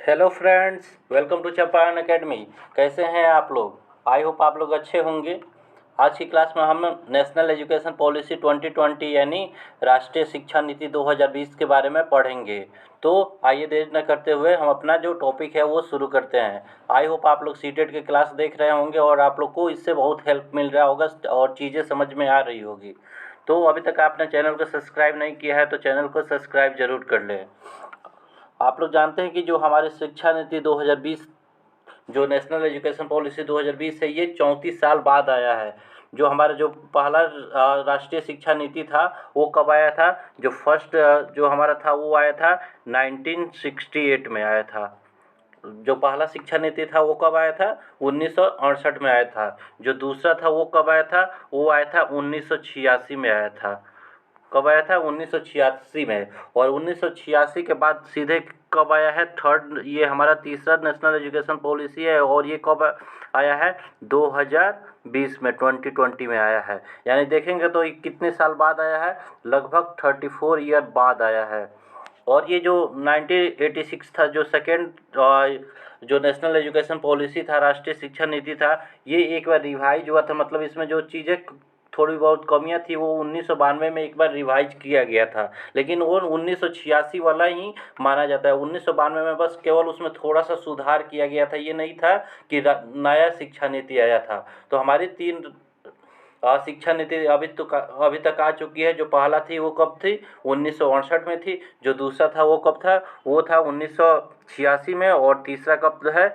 Hello friends, welcome to Champaran Academy. कैसे हैं आप लोग? आई होप आप लोग अच्छे होंगे। आज की क्लास में हम नेशनल एजुकेशन पॉलिसी 2020 यानी राष्ट्रीय शिक्षा नीति 2020 के बारे में पढ़ेंगे। तो आइए देर न करते हुए हम अपना जो टॉपिक है वो शुरू करते हैं। आई होप आप लोग सीटेट के क्लास देख रहे होंगे और आप लोग को इससे बहुत हेल्प मिल रहा होगा और चीज़ें समझ में आ रही होगी। तो अभी तक आपने चैनल को सब्सक्राइब नहीं किया है तो चैनल को सब्सक्राइब जरूर कर लें। आप लोग जानते हैं कि जो हमारी शिक्षा नीति 2020 जो नेशनल एजुकेशन पॉलिसी 2020 है, ये 34 साल बाद आया है। जो हमारा जो पहला राष्ट्रीय शिक्षा नीति था वो कब आया था? जो फर्स्ट जो हमारा था वो आया था 1968 में आया था। जो पहला शिक्षा नीति था वो कब आया था? 1968 में आया था। जो दूसरा था वो कब आया था? वो आया था 1986 में आया था। कब आया था? 1986 में। और 1986 के बाद सीधे कब आया है? थर्ड, ये हमारा तीसरा नेशनल एजुकेशन पॉलिसी है और ये कब आया है? 2020 में, 2020 में आया है। यानी देखेंगे तो ये कितने साल बाद आया है? लगभग 34 ईयर बाद आया है। और ये जो 1986 था, जो सेकेंड जो नेशनल एजुकेशन पॉलिसी था, राष्ट्रीय शिक्षा नीति था, ये एक बार रिवाइज हुआ था। मतलब इसमें जो चीज़ें थोड़ी बहुत कमियां थी वो 1992 में एक बार रिवाइज किया गया था, लेकिन वो 1986 वाला ही माना जाता है। 1992 में बस केवल उसमें थोड़ा सा सुधार किया गया था, ये नहीं था कि नया शिक्षा नीति आया था। तो हमारी तीन शिक्षा नीति अभी तक आ चुकी है। जो पहला थी वो कब थी? 1968 में थी। जो दूसरा था वो कब था? वो था 1986 में। और तीसरा कब है?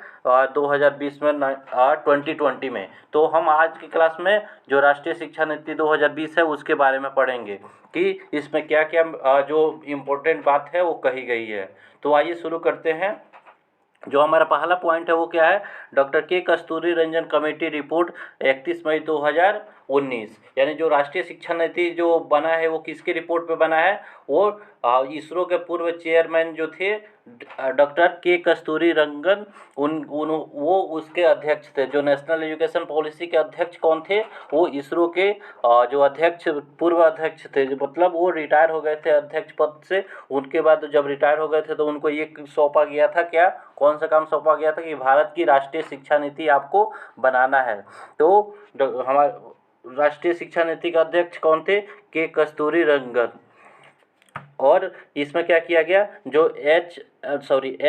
2020 में, 2020 में। तो हम आज की क्लास में जो राष्ट्रीय शिक्षा नीति 2020 है उसके बारे में पढ़ेंगे कि इसमें क्या क्या जो इम्पोर्टेंट बात है वो कही गई है। तो आइए शुरू करते हैं। जो हमारा पहला पॉइंट है वो क्या है? डॉक्टर के कस्तूरी रंजन कमेटी रिपोर्ट 31 मई 2019। यानी जो राष्ट्रीय शिक्षा नीति जो बना है वो किसकी रिपोर्ट पे बना है? वो इसरो के पूर्व चेयरमैन जो थे डॉक्टर के कस्तूरी रंगन, उन वो उसके अध्यक्ष थे। जो नेशनल एजुकेशन पॉलिसी के अध्यक्ष कौन थे? वो इसरो के जो अध्यक्ष, पूर्व अध्यक्ष थे। मतलब वो रिटायर हो गए थे अध्यक्ष पद से। उनके बाद जब रिटायर हो गए थे तो उनको ये सौंपा गया था, क्या, कौन सा काम सौंपा गया था? कि भारत की राष्ट्रीय शिक्षा नीति आपको बनाना है। तो हमारे राष्ट्रीय शिक्षा नीति का अध्यक्ष कौन थे? के कस्तूरी रंगन। और इसमें क्या किया गया? जो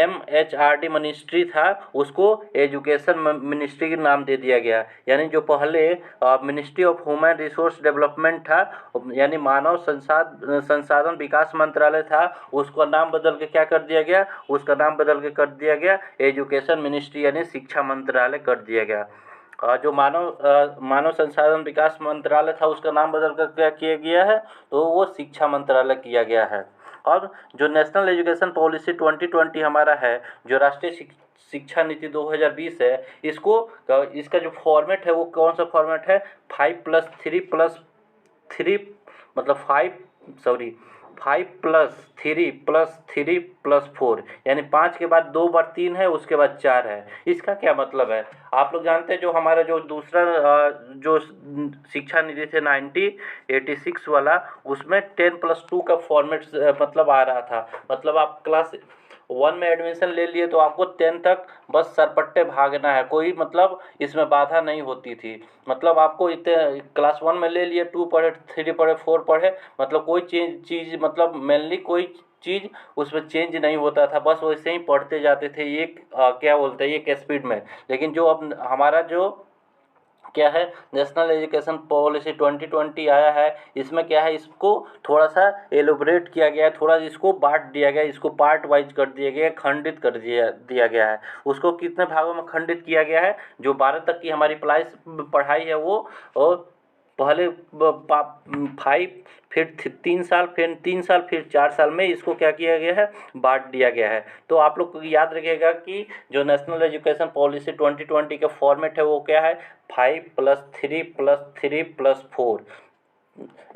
MHRD मिनिस्ट्री था उसको एजुकेशन मिनिस्ट्री का नाम दे दिया गया। यानी जो पहले ministry of human resource development था, यानी मानव संसाधन विकास मंत्रालय था, उसका नाम बदल के क्या कर दिया गया? उसका नाम बदल के कर दिया गया एजुकेशन मिनिस्ट्री, यानी शिक्षा मंत्रालय कर दिया गया। जो मानव संसाधन विकास मंत्रालय था उसका नाम बदल कर क्या किया गया है? तो वो शिक्षा मंत्रालय किया गया है। और जो नेशनल एजुकेशन पॉलिसी 2020 हमारा है, जो राष्ट्रीय शिक्षा नीति 2020 है, इसका जो फॉर्मेट है वो कौन सा फॉर्मेट है? 5+3+3, मतलब 5+3+3+4, यानी 5 के बाद 2 बार 3 है, उसके बाद 4 है। इसका क्या मतलब है? आप लोग जानते हैं जो हमारा जो दूसरा जो शिक्षा नीति थे 1986 वाला, उसमें 10+2 का फॉर्मेट मतलब आ रहा था। मतलब आप क्लास 1 में एडमिशन ले लिए तो आपको 10 तक बस सरपट्टे भागना है, कोई मतलब इसमें बाधा नहीं होती थी। मतलब आपको इतने क्लास 1 में ले लिए, 2 पढ़े, 3 पढ़े, 4 पढ़े, मतलब कोई चीज़ मतलब मेनली कोई चीज़ उसमें चेंज नहीं होता था, बस वैसे ही पढ़ते जाते थे एक क्या बोलते हैं, एक स्पीड में। लेकिन जो अब हमारा जो क्या है, नेशनल एजुकेशन पॉलिसी 2020 आया है, इसमें क्या है, इसको थोड़ा सा एलोबरेट किया गया है, थोड़ा इसको बांट दिया गया है, इसको पार्ट वाइज कर दिया गया है, खंडित कर दिया गया है। उसको कितने भागों में खंडित किया गया है? जो 12 तक की हमारी पढ़ाई है वो, और पहले 5, फिर 3 साल, फिर 3 साल, फिर 4 साल में इसको क्या किया गया है? बांट दिया गया है। तो आप लोग को याद रखिएगा कि जो नेशनल एजुकेशन पॉलिसी 2020 का फॉर्मेट है वो क्या है? 5+3+3+4।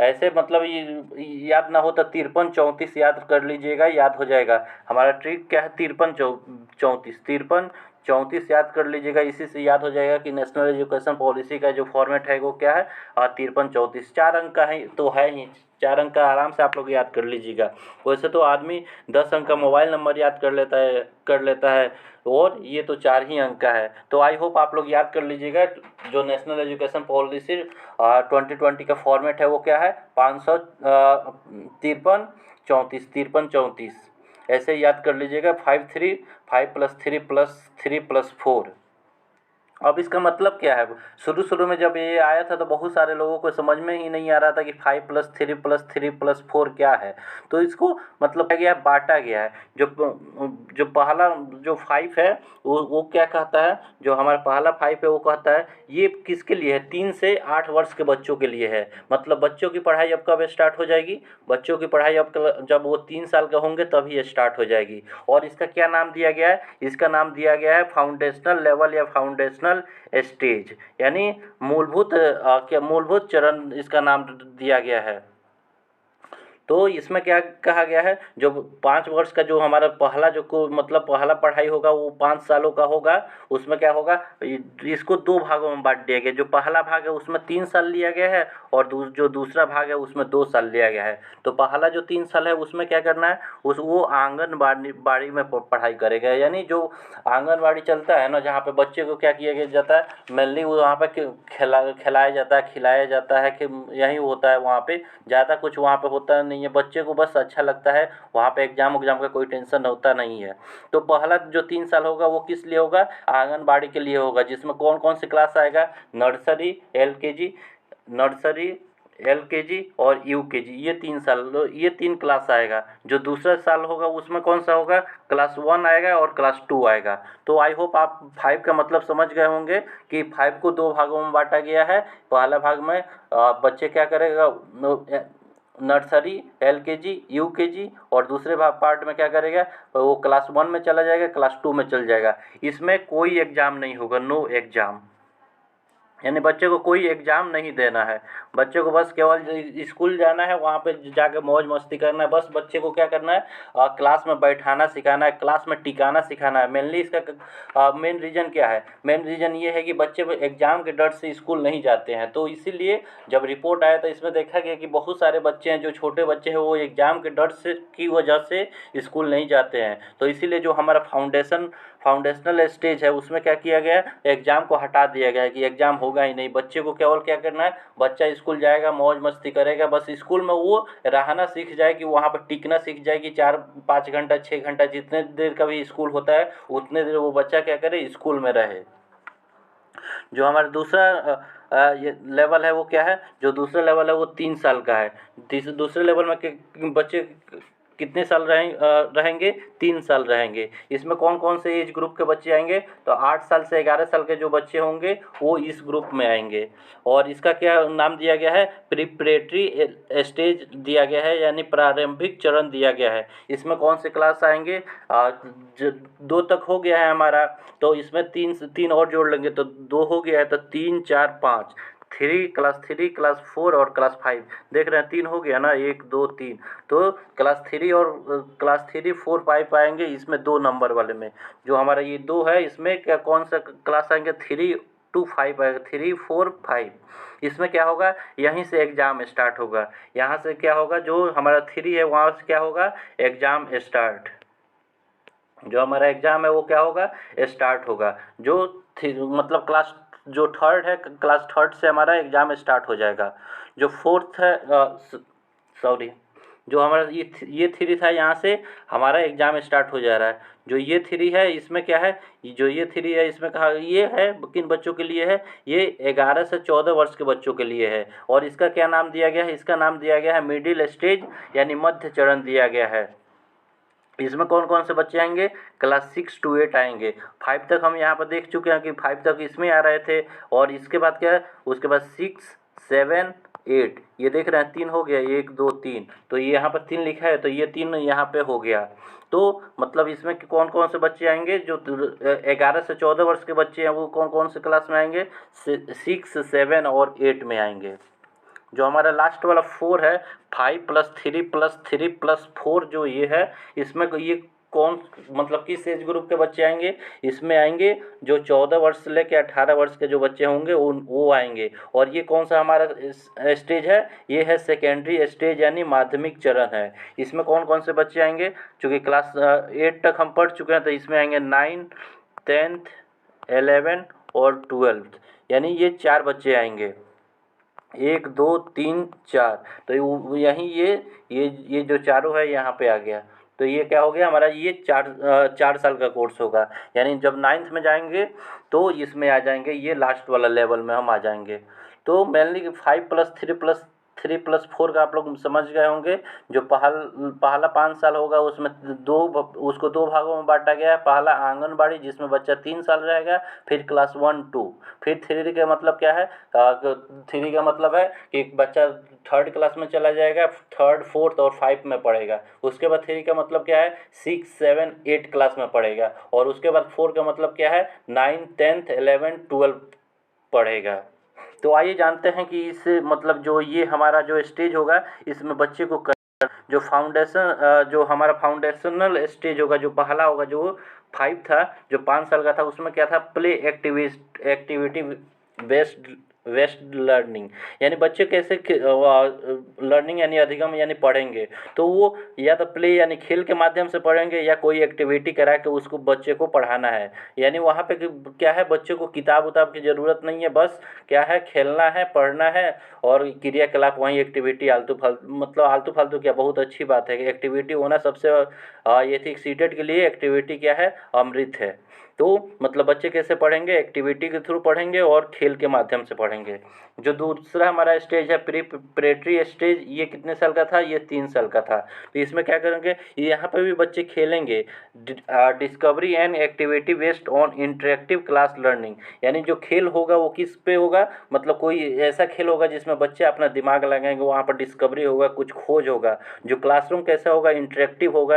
ऐसे मतलब ये याद ना हो तो 53 34 याद कर लीजिएगा, याद हो जाएगा। हमारा ट्रिक क्या है? 53 34 याद कर लीजिएगा। इसी से याद हो जाएगा कि नेशनल एजुकेशन पॉलिसी का जो फॉर्मेट है वो क्या है? 53 34, 4 अंक का है तो है ही, 4 अंक का आराम से आप लोग याद कर लीजिएगा। वैसे तो आदमी 10 अंक का मोबाइल नंबर याद कर लेता है और ये तो 4 ही अंक का है। तो आई होप आप लोग याद कर लीजिएगा। जो नेशनल एजुकेशन पॉलिसी 2020 का फॉर्मेट है वो क्या है, 553 34 53 34 ऐसे याद कर लीजिएगा। 5 + 3 + 3 + 4। अब इसका मतलब क्या है, शुरू में जब ये आया था तो बहुत सारे लोगों को समझ में ही नहीं आ रहा था कि 5 + 3 + 3 + 4 क्या है। तो इसको मतलब क्या गया है, बांटा गया है। जो पहला जो 5 है वो क्या कहता है, जो हमारा पहला 5 है वो कहता है ये किसके लिए है, 3 से 8 वर्ष के बच्चों के लिए है। मतलब बच्चों की पढ़ाई अब कब स्टार्ट हो जाएगी, बच्चों की पढ़ाई अब जब वो 3 साल के होंगे तभी स्टार्ट हो जाएगी। और इसका क्या नाम दिया गया है, इसका नाम दिया गया है फाउंडेशनल लेवल या फाउंडेशनल स्टेज, यानी मूलभूत चरण इसका नाम दिया गया है। तो इसमें क्या कहा गया है, जो 5 वर्ष का जो हमारा पहला मतलब पहला पढ़ाई होगा वो 5 सालों का होगा। उसमें क्या होगा, इसको 2 भागों में बांट दिया गया। जो पहला भाग है उसमें 3 साल लिया गया है और जो दूसरा भाग है उसमें 2 साल लिया गया है। तो पहला जो 3 साल है उसमें क्या करना है, वो आंगनबाड़ी में पढ़ाई करेगा। यानी जो आंगनबाड़ी चलता है ना, जहाँ पे बच्चे को क्या किया जाता है, मेनली वो वहाँ पे खिलाया जाता है, खिलाया जाता है, कि यही होता है वहाँ पे। ज़्यादा कुछ वहाँ पे होता नहीं है, बच्चे को बस अच्छा लगता है। वहाँ पे एग्ज़ाम का कोई टेंशन होता नहीं है। तो पहला जो 3 साल होगा वो किस लिए होगा, आंगनबाड़ी के लिए होगा, जिसमें कौन कौन सी क्लास आएगा, नर्सरी, एलकेजी और यूकेजी, ये 3 क्लास आएगा। जो दूसरा साल होगा उसमें कौन सा होगा, क्लास 1 आएगा और क्लास 2 आएगा। तो आई होप आप 5 का मतलब समझ गए होंगे कि 5 को 2 भागों में बांटा गया है। पहला भाग में बच्चे क्या करेगा, नर्सरी, एलकेजी, यूकेजी, और दूसरे पार्ट में क्या करेगा, वो क्लास 1 में चला जाएगा, क्लास 2 में चल जाएगा। इसमें कोई एग्ज़ाम नहीं होगा, नो एग्ज़ाम, यानी बच्चे को कोई एग्ज़ाम नहीं देना है। बच्चे को बस केवल स्कूल जाना है, वहाँ पे जाकर मौज मस्ती करना है। बस बच्चे को क्या करना है, क्लास में बैठाना सिखाना है, क्लास में टिकाना सिखाना है। मेनली इसका मेन रीज़न क्या है, मेन रीज़न ये है कि बच्चे एग्ज़ाम के डर से स्कूल नहीं जाते हैं। तो इसीलिए जब रिपोर्ट आया तो इसमें देखा गया कि बहुत सारे बच्चे हैं, जो छोटे बच्चे हैं, वो एग्ज़ाम के डर से की वजह से स्कूल नहीं जाते हैं। तो इसीलिए जो हमारा फाउंडेशनल स्टेज है उसमें क्या किया गया, एग्ज़ाम को हटा दिया गया है कि एग्ज़ाम होगा ही नहीं। बच्चे को केवल क्या करना है, बच्चा स्कूल जाएगा, मौज मस्ती करेगा, बस स्कूल में वो रहना सीख जाए, कि वहाँ पर टिकना सीख जाए, कि 4-5 घंटा 6 घंटा जितने देर का भी स्कूल होता है उतने देर वो बच्चा क्या करे, स्कूल में रहे। जो हमारा दूसरा ये लेवल है वो क्या है, जो दूसरा लेवल है वो 3 साल का है। दूसरे लेवल में बच्चे कितने साल रहेंगे, 3 साल रहेंगे। इसमें कौन कौन से एज ग्रुप के बच्चे आएंगे, तो 8 साल से 11 साल के जो बच्चे होंगे वो इस ग्रुप में आएंगे। और इसका क्या नाम दिया गया है, प्रिपरेटरी स्टेज दिया गया है, यानी प्रारंभिक चरण दिया गया है। इसमें कौन से क्लास आएंगे, 2 तक हो गया है हमारा, तो इसमें 3 और जोड़ लेंगे तो 2 हो गया है, तो 3 4 5, क्लास 3, क्लास 4 और क्लास 5। देख रहे हैं 3 हो गया ना, 1 2 3। तो क्लास 3 और क्लास 3 4 5 आएंगे इसमें 2 नंबर वाले में। जो हमारा ये 2 है इसमें क्या कौन सा क्लास आएंगे, 3 to 5 आएगा, 3 4 5। इसमें क्या होगा, यहीं से एग्ज़ाम स्टार्ट होगा। यहाँ से क्या होगा, जो हमारा 3 है वहाँ से क्या होगा, एग्ज़ाम स्टार्ट। जो हमारा एग्ज़ाम है वो क्या होगा, स्टार्ट होगा। जो मतलब क्लास जो 3rd है, क्लास 3rd से हमारा एग्ज़ाम स्टार्ट हो जाएगा। जो 4th है, सॉरी, जो हमारा ये 3 था, यहाँ से हमारा एग्ज़ाम स्टार्ट हो जा रहा है। जो ये 3 है इसमें क्या है, जो ये 3 है इसमें कहा ये है किन बच्चों के लिए है, ये 11 से 14 वर्ष के बच्चों के लिए है। और इसका क्या नाम दिया गया है, इसका नाम दिया गया है मिडिल स्टेज, यानी मध्य चरण दिया गया है। इसमें कौन कौन से बच्चे आएंगे, क्लास 6 to 8 आएंगे। 5 तक हम यहाँ पर देख चुके हैं कि 5 तक इसमें आ रहे थे। और इसके बाद क्या है, उसके बाद 6 7 8, ये देख रहे हैं 3 हो गया, 1 2 3, तो ये यहाँ पर 3 लिखा है, तो ये 3 यहाँ पे हो गया। तो मतलब इसमें कौन कौन से बच्चे आएंगे, जो 11 से 14 वर्ष के बच्चे हैं वो कौन कौन से क्लास में आएंगे, 6 7 और 8 में आएंगे। जो हमारा लास्ट वाला 4 है, 5 + 3 + 3 + 4, जो ये है इसमें ये कौन मतलब किस एज ग्रुप के बच्चे आएंगे, इसमें आएंगे जो 14 वर्ष से लेकर 18 वर्ष के जो बच्चे होंगे वो आएंगे। और ये कौन सा हमारा स्टेज है, ये है सेकेंडरी स्टेज यानी माध्यमिक चरण है। इसमें कौन कौन से बच्चे आएंगे, चूँकि क्लास 8 तक हम पढ़ चुके हैं तो इसमें आएंगे 9, 10th, 11 और 12th, यानी ये 4 बच्चे आएंगे, 1 2 3 4। तो यहीं ये जो चारों है यहाँ पे आ गया। तो ये क्या हो गया हमारा, ये 4 साल का कोर्स होगा। यानी जब 9th में जाएंगे तो इसमें आ जाएंगे, ये लास्ट वाला लेवल में हम आ जाएंगे। तो मेनली 5+3+3+4 का आप लोग समझ गए होंगे। जो पहला 5 साल होगा उसमें उसको 2 भागों में बांटा गया है। पहला आंगनबाड़ी जिसमें बच्चा 3 साल रहेगा, फिर क्लास 1 2, फिर 3 का मतलब क्या है, 3 का मतलब है कि एक बच्चा 3rd क्लास में चला जाएगा, 3rd 4th और 5 में पढ़ेगा। उसके बाद 3 का मतलब क्या है, 6 7 8 क्लास में पढ़ेगा। और उसके बाद 4 का मतलब क्या है, 9 10th 11 12 पढ़ेगा। तो आइए जानते हैं कि इस मतलब जो ये हमारा जो स्टेज होगा इसमें बच्चे को जो जो हमारा फाउंडेशनल स्टेज होगा, जो पहला होगा, जो 5 था, जो 5 साल का था, उसमें क्या था, प्ले एक्टिविटी बेस्ड लर्निंग। यानी बच्चे कैसे लर्निंग यानी अधिगम यानी पढ़ेंगे, तो वो या तो प्ले यानी खेल के माध्यम से पढ़ेंगे या कोई एक्टिविटी करा के उसको बच्चे को पढ़ाना है। यानी वहाँ पे क्या है, बच्चे को किताब उताब की ज़रूरत नहीं है, बस क्या है, खेलना है, पढ़ना है और क्रियाकलाप वहीं एक्टिविटी आलतू फालतू क्या, बहुत अच्छी बात है कि एक्टिविटी होना सबसे ये थी सीटेट के लिए एक्टिविटी क्या है, अमृत है। तो मतलब बच्चे कैसे पढ़ेंगे, एक्टिविटी के थ्रू पढ़ेंगे और खेल के माध्यम से पढ़ेंगे। जो दूसरा हमारा स्टेज है प्रेटरी स्टेज, ये कितने साल का था, ये 3 साल का था। तो इसमें क्या करेंगे, यहाँ पे भी बच्चे खेलेंगे, discovery and activity based on interactive class learning. यानी जो खेल होगा वो किस पे होगा, मतलब कोई ऐसा खेल होगा जिसमें बच्चे अपना दिमाग लगाएंगे, वहाँ पर डिस्कवरी होगा, कुछ खोज होगा। जो क्लासरूम कैसा होगा, इंटरेक्टिव होगा,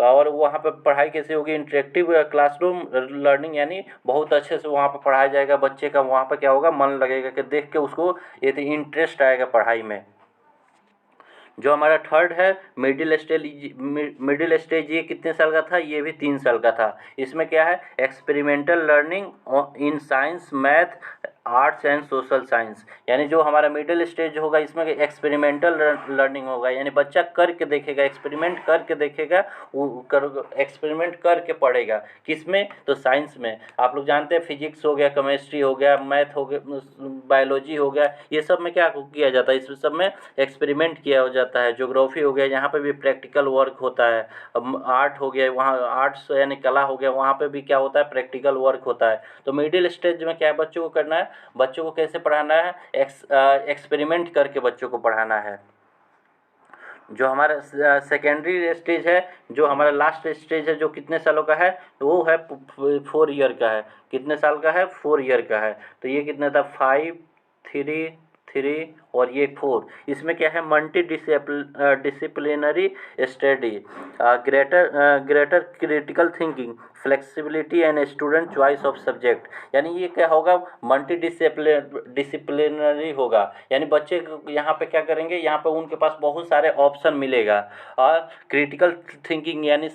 और वहाँ पर पढ़ाई कैसे होगी, इंटरेक्टिव क्लासरूम लर्निंग, यानी बहुत अच्छे से वहाँ पर पढ़ाया जाएगा। बच्चे का वहाँ पर क्या होगा, मन लगेगा कि देख के उसको ये इंटरेस्ट आएगा पढ़ाई में। जो हमारा 3rd है मिडिल स्टेज, ये कितने साल का था, ये भी 3 साल का था। इसमें क्या है, experimental learning in science, math, arts and social science. यानी जो हमारा मिडिल स्टेज होगा इसमें एक्सपेरिमेंटल लर्निंग होगा, यानी बच्चा करके देखेगा, एक्सपेरिमेंट करके देखेगा, एक्सपेरिमेंट करके पढ़ेगा। किसमें, तो साइंस में। आप लोग जानते हैं फिजिक्स हो गया, केमिस्ट्री हो गया, मैथ हो गया, बायोलॉजी हो गया, ये सब में क्या किया जाता है, इस सब में एक्सपेरिमेंट किया जाता है। ज्योग्राफी हो गया, यहाँ पे भी प्रैक्टिकल वर्क होता है। आर्ट हो गया, वहाँ आर्ट्स यानी कला हो गया, वहाँ पे भी क्या होता है, प्रैक्टिकल वर्क होता है। तो मिडिल स्टेज में क्या है, बच्चों को करना है, बच्चों को कैसे पढ़ाना है, एक्सपेरिमेंट करके बच्चों को पढ़ाना है। जो हमारा सेकेंडरी स्टेज है, जो हमारा लास्ट स्टेज है, जो कितने सालों का है, वो है 4 ईयर का है। कितने साल का है, 4 ईयर का है। तो ये कितना था, 5 3 3 और ये 4। इसमें क्या है, multi disciplinary study, greater critical thinking, flexibility and student choice of subject. यानी ये क्या होगा, मल्टी डिसिप्लिनरी होगा। यानी बच्चे यहाँ पे क्या करेंगे, यहाँ पे उनके पास बहुत सारे ऑप्शन मिलेगा। और क्रिटिकल थिंकिंग यानी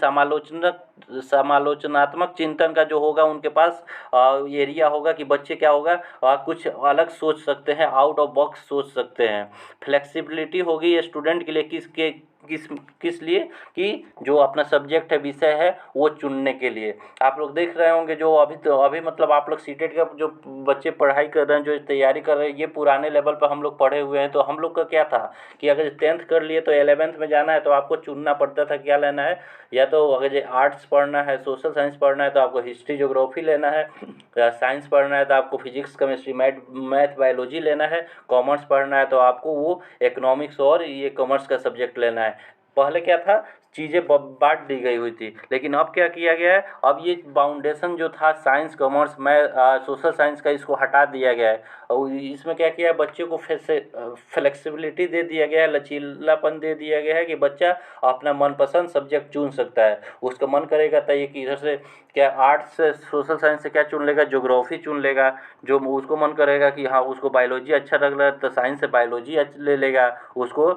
समालोचनात्मक चिंतन का जो होगा उनके पास एरिया होगा कि बच्चे क्या होगा, कुछ अलग सोच सकते हैं, आउट ऑफ बॉक्स सोच सकते हैं। फ्लेक्सिबिलिटी होगी स्टूडेंट के लिए, किस लिए, कि जो अपना सब्जेक्ट है, विषय है, वो चुनने के लिए। आप लोग देख रहे होंगे जो अभी मतलब आप लोग सीटेट का जो बच्चे पढ़ाई कर रहे हैं, जो तैयारी कर रहे हैं, ये पुराने लेवल पर हम लोग पढ़े हुए हैं। तो हम लोग का क्या था कि अगर 10th कर लिए तो 11th में जाना है तो आपको चुनना पड़ता था क्या लेना है, या तो अगर जो आर्ट्स पढ़ना है, सोशल साइंस पढ़ना है तो आपको हिस्ट्री ज्योग्राफी लेना है, साइंस पढ़ना है तो आपको फिजिक्स केमिस्ट्री मैथ बायोलॉजी लेना है, कॉमर्स पढ़ना है तो आपको वो इकोनॉमिक्स और ये कॉमर्स का सब्जेक्ट लेना है। पहले क्या था, चीज़ें बांट दी गई हुई थी, लेकिन अब क्या किया गया है, अब ये बाउंडेशन जो था साइंस कॉमर्स सोशल साइंस का, इसको हटा दिया गया है। और इसमें क्या किया है, बच्चे को फ्लेक्सिबिलिटी दे दिया गया है, लचीलापन दे दिया गया है कि बच्चा अपना मनपसंद सब्जेक्ट चुन सकता है। उसका मन करेगा तो ये कि इधर से क्या आर्ट्स से सोशल साइंस से क्या चुन लेगा, ज्योग्राफी चुन लेगा। जो उसको मन करेगा कि हाँ उसको बायोलॉजी अच्छा लग रहा है तो साइंस से बायोलॉजी ले लेगा, उसको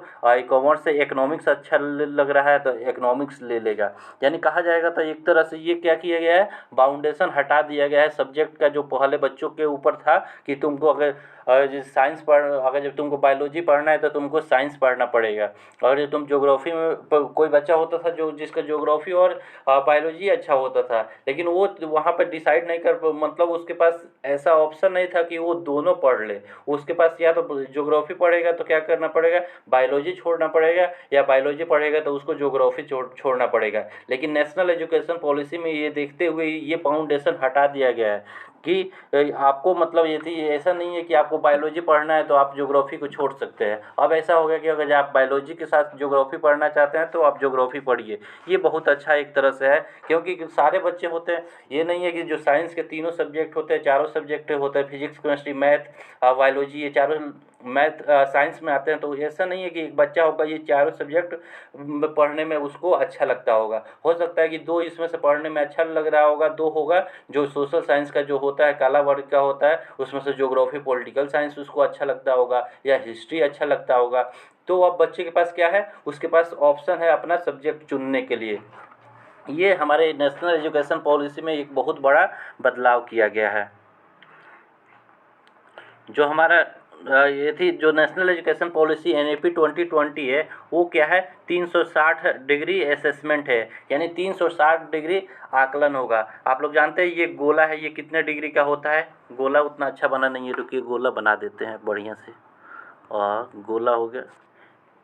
कॉमर्स से इकोनॉमिक्स अच्छा लग रहा है तो इकोनॉमिक्स ले लेगा। यानी कहा जाएगा तो एक तरह से ये क्या किया गया है, बाउंडेशन हटा दिया गया है सब्जेक्ट का, जो पहले बच्चों के ऊपर था कि तुमको अगर साइंस अगर जब तुमको बायोलॉजी पढ़ना है तो तुमको साइंस पढ़ना पड़ेगा। और जब तुम ज्योग्राफी में कोई बच्चा होता था जो जिसका ज्योग्राफी और बायोलॉजी अच्छा होता था, लेकिन वो वहाँ पर डिसाइड नहीं कर, मतलब उसके पास ऐसा ऑप्शन नहीं था कि वो दोनों पढ़ ले। उसके पास या तो ज्योग्राफी पढ़ेगा तो क्या करना पड़ेगा, बायोलॉजी छोड़ना पड़ेगा, या बायोलॉजी पढ़ेगा तो उसको ज्योग्राफी छोड़ना पड़ेगा। लेकिन नेशनल एजुकेशन पॉलिसी में ये देखते हुए ये फाउंडेशन हटा दिया गया है कि आपको मतलब ये थी, ऐसा नहीं है कि आपको बायोलॉजी पढ़ना है तो आप ज्योग्राफी को छोड़ सकते हैं। अब ऐसा हो गया कि अगर आप बायोलॉजी के साथ ज्योग्राफी पढ़ना चाहते हैं तो आप ज्योग्राफी पढ़िए। ये बहुत अच्छा एक तरह से है, क्योंकि सारे बच्चे होते हैं, ये नहीं है कि जो साइंस के तीनों सब्जेक्ट होते हैं, चारों सब्जेक्ट होते हैं, फिजिक्स केमिस्ट्री मैथ बायोलॉजी, ये चारों मैथ साइंस में आते हैं। तो ऐसा नहीं है कि एक बच्चा होगा ये चारों सब्जेक्ट पढ़ने में उसको अच्छा लगता होगा। हो सकता है कि दो इसमें से पढ़ने में अच्छा लग रहा होगा, दो होगा जो सोशल साइंस का जो होता है, काला वर्ग का होता है, उसमें से ज्योग्राफी पॉलिटिकल साइंस उसको अच्छा लगता होगा, या हिस्ट्री अच्छा लगता होगा। तो अब बच्चे के पास क्या है, उसके पास ऑप्शन है अपना सब्जेक्ट चुनने के लिए। ये हमारे नेशनल एजुकेशन पॉलिसी में एक बहुत बड़ा बदलाव किया गया है। जो हमारा ये थी जो नेशनल एजुकेशन पॉलिसी NEP 2020 है, वो क्या है, 360 डिग्री असेसमेंट है, यानी 360 डिग्री आकलन होगा। आप लोग जानते हैं ये गोला है, ये कितने डिग्री का होता है। गोला उतना अच्छा बना नहीं है, रुकिए गोला बना देते हैं बढ़िया से। और गोला हो गया,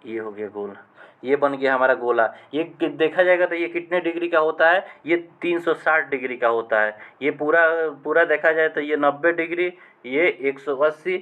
ये हो गया गोला, ये बन गया हमारा गोला। ये देखा जाएगा तो ये कितने डिग्री का होता है, ये 360 डिग्री का होता है। ये पूरा पूरा देखा जाए तो ये 90 डिग्री, ये 180,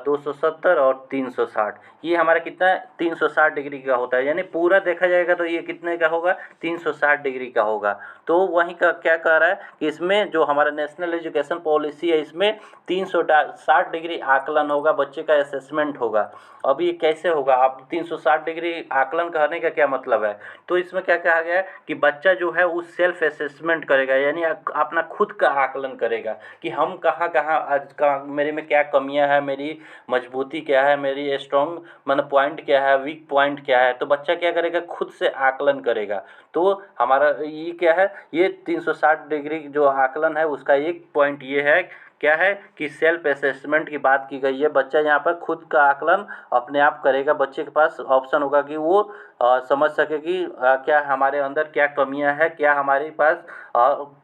270 और 360, ये हमारा कितना है, 360 डिग्री का होता है। यानी पूरा देखा जाएगा तो ये कितने का होगा, 360 डिग्री का होगा। तो वहीं का क्या कह रहा है कि इसमें जो हमारा नेशनल एजुकेशन पॉलिसी है, इसमें 360 डिग्री आकलन होगा, बच्चे का असेसमेंट होगा। अब ये कैसे होगा, आप 360 डिग्री आकलन कहने का क्या मतलब है, तो इसमें क्या कहा गया है कि बच्चा जो है वो सेल्फ असेसमेंट करेगा, यानी अपना खुद का आकलन करेगा कि हम कहाँ कहाँ आज का मेरे में क्या कमियां है, मेरी मजबूती क्या है, मेरी स्ट्रॉन्ग मतलब पॉइंट क्या है, वीक पॉइंट क्या है। तो बच्चा क्या करेगा, खुद से आकलन करेगा। तो हमारा ये क्या है, ये 360 डिग्री जो आकलन है उसका एक पॉइंट ये है, क्या है कि सेल्फ असेसमेंट की बात की गई है। बच्चा यहाँ पर खुद का आकलन अपने आप करेगा। बच्चे के पास ऑप्शन होगा कि वो समझ सके कि क्या हमारे अंदर क्या कमियां हैं, क्या हमारे पास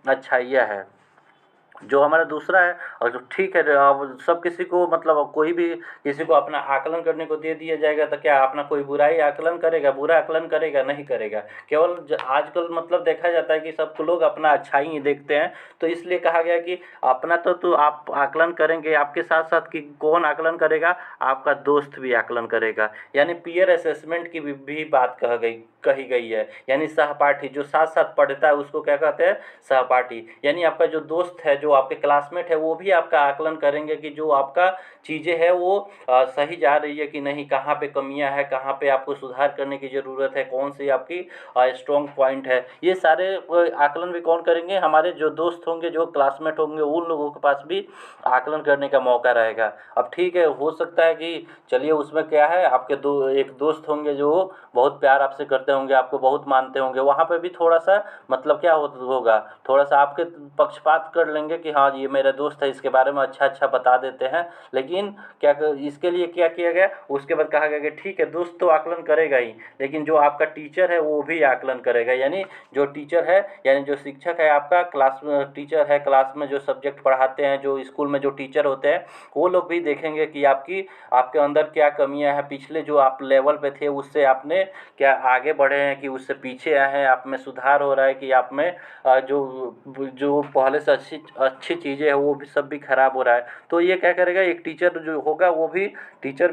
अच्छाइयाँ है। जो हमारा दूसरा है, और जो ठीक है, अब सब किसी को मतलब कोई भी किसी को अपना आकलन करने को दे दिया जाएगा तो क्या अपना कोई बुराई आकलन करेगा, बुरा आकलन करेगा, नहीं करेगा। केवल आजकल मतलब देखा जाता है कि सब लोग अपना अच्छाई ही देखते हैं। तो इसलिए कहा गया कि अपना तो आप आकलन करेंगे, आपके साथ साथ कि कौन आकलन करेगा, आपका दोस्त भी आकलन करेगा। यानी पीयर असेसमेंट की भी बात कही गई है। यानी सहपाठी जो साथ साथ पढ़ता है उसको क्या कहते हैं, सहपाठी। यानी आपका जो दोस्त है, जो आपके क्लासमेट है, वो भी आपका आकलन करेंगे कि जो आपका चीज़ें है वो सही जा रही है कि नहीं, कहाँ पे कमियां है, कहाँ पे आपको सुधार करने की ज़रूरत है, कौन सी आपकी स्ट्रॉन्ग पॉइंट है। ये सारे आकलन भी कौन करेंगे, हमारे जो दोस्त होंगे, जो क्लासमेट होंगे, उन लोगों के पास भी आकलन करने का मौका रहेगा। अब ठीक है, हो सकता है कि चलिए उसमें क्या है, आपके एक दोस्त होंगे जो बहुत प्यार आपसे करते होंगे, आपको बहुत मानते होंगे, वहाँ पे भी थोड़ा सा मतलब क्या होगा, थोड़ा सा आपके पक्षपात कर लेंगे कि हाँ ये मेरा दोस्त है, इसके बारे में अच्छा अच्छा बता देते हैं। लेकिन क्या इसके लिए क्या किया गया, उसके बाद कहा गया कि ठीक है दोस्त तो आकलन करेगा ही, लेकिन जो आपका टीचर है वो भी आकलन करेगा। यानी जो टीचर है, यानी जो शिक्षक है, आपका क्लास टीचर है, क्लास में जो सब्जेक्ट पढ़ाते हैं, जो स्कूल में जो टीचर होते हैं, वो लोग भी देखेंगे कि आपके अंदर क्या कमियां हैं, पिछले जो आप लेवल पे थे उससे आपने क्या आगे बढ़े हैं कि उससे पीछे आए हैं, आप में सुधार हो रहा है कि आप में जो जो पहले से अच्छी चीज़ें हैं वो भी सब भी खराब हो रहा है। तो ये क्या करेगा, एक टीचर जो होगा वो भी टीचर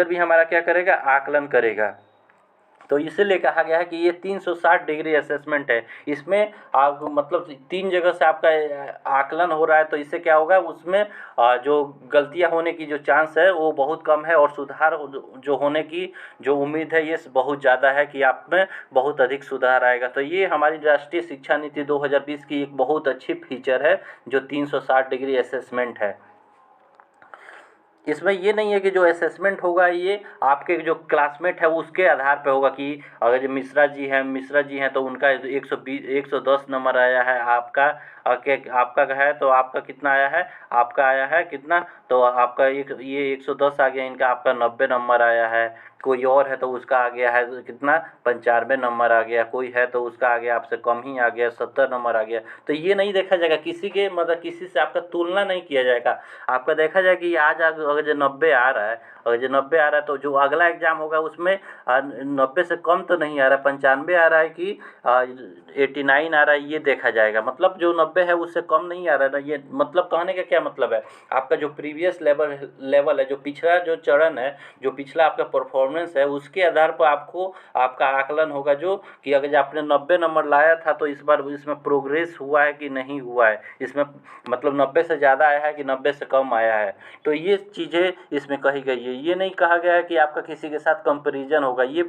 भी हमारा क्या करेगा, आकलन करेगा। तो इसीलिए कहा गया है कि ये 360 डिग्री असेसमेंट है। इसमें आप मतलब 3 जगह से आपका आकलन हो रहा है। तो इससे क्या होगा, उसमें जो गलतियां होने की जो चांस है वो बहुत कम है, और सुधार जो होने की जो उम्मीद है ये बहुत ज़्यादा है कि आप में बहुत अधिक सुधार आएगा। तो ये हमारी राष्ट्रीय शिक्षा नीति 2020 की एक बहुत अच्छी फीचर है, जो 360 डिग्री असेसमेंट है। इसमें ये नहीं है कि जो असेसमेंट होगा ये आपके जो क्लासमेट है उसके आधार पे होगा कि अगर जो मिश्रा जी हैं तो उनका 120 110 नंबर आया है, आपका है तो आपका कितना आया है, आपका आया है कितना, तो आपका ये 110 आ गया, इनका आपका 90 नंबर आया है, कोई और है तो उसका आ गया है कितना 95 नंबर आ गया, कोई है तो उसका आ गया आपसे कम ही आ गया 70 नंबर आ गया। तो ये नहीं देखा जाएगा किसी के मतलब किसी से आपका तुलना नहीं किया जाएगा, आपका देखा जाए कि आज अगर जो 90 आ रहा है, अगर जो 90 आ रहा है तो जो अगला एग्ज़ाम होगा उसमें 90 से कम तो नहीं आ रहा है, 95 आ रहा है कि 89 आ रहा है, ये देखा जाएगा। मतलब जो 90 है उससे कम नहीं आ रहा है ना, ये मतलब कहने का क्या मतलब है, आपका जो प्रीवियस लेवल है, जो पिछला जो चरण है, जो पिछला आपका परफॉर्मेंस है, उसके आधार पर आपको आपका आकलन होगा जो कि अगर आपने 90 नंबर लाया था तो इस बार इसमें प्रोग्रेस हुआ है कि नहीं हुआ है, इसमें मतलब 90 से ज़्यादा आया है कि 90 से कम आया है। तो ये चीज़ें इसमें कही गई है, ये नहीं कहा गया है कि आपका किसी के साथ कंपैरिजन होगा, ये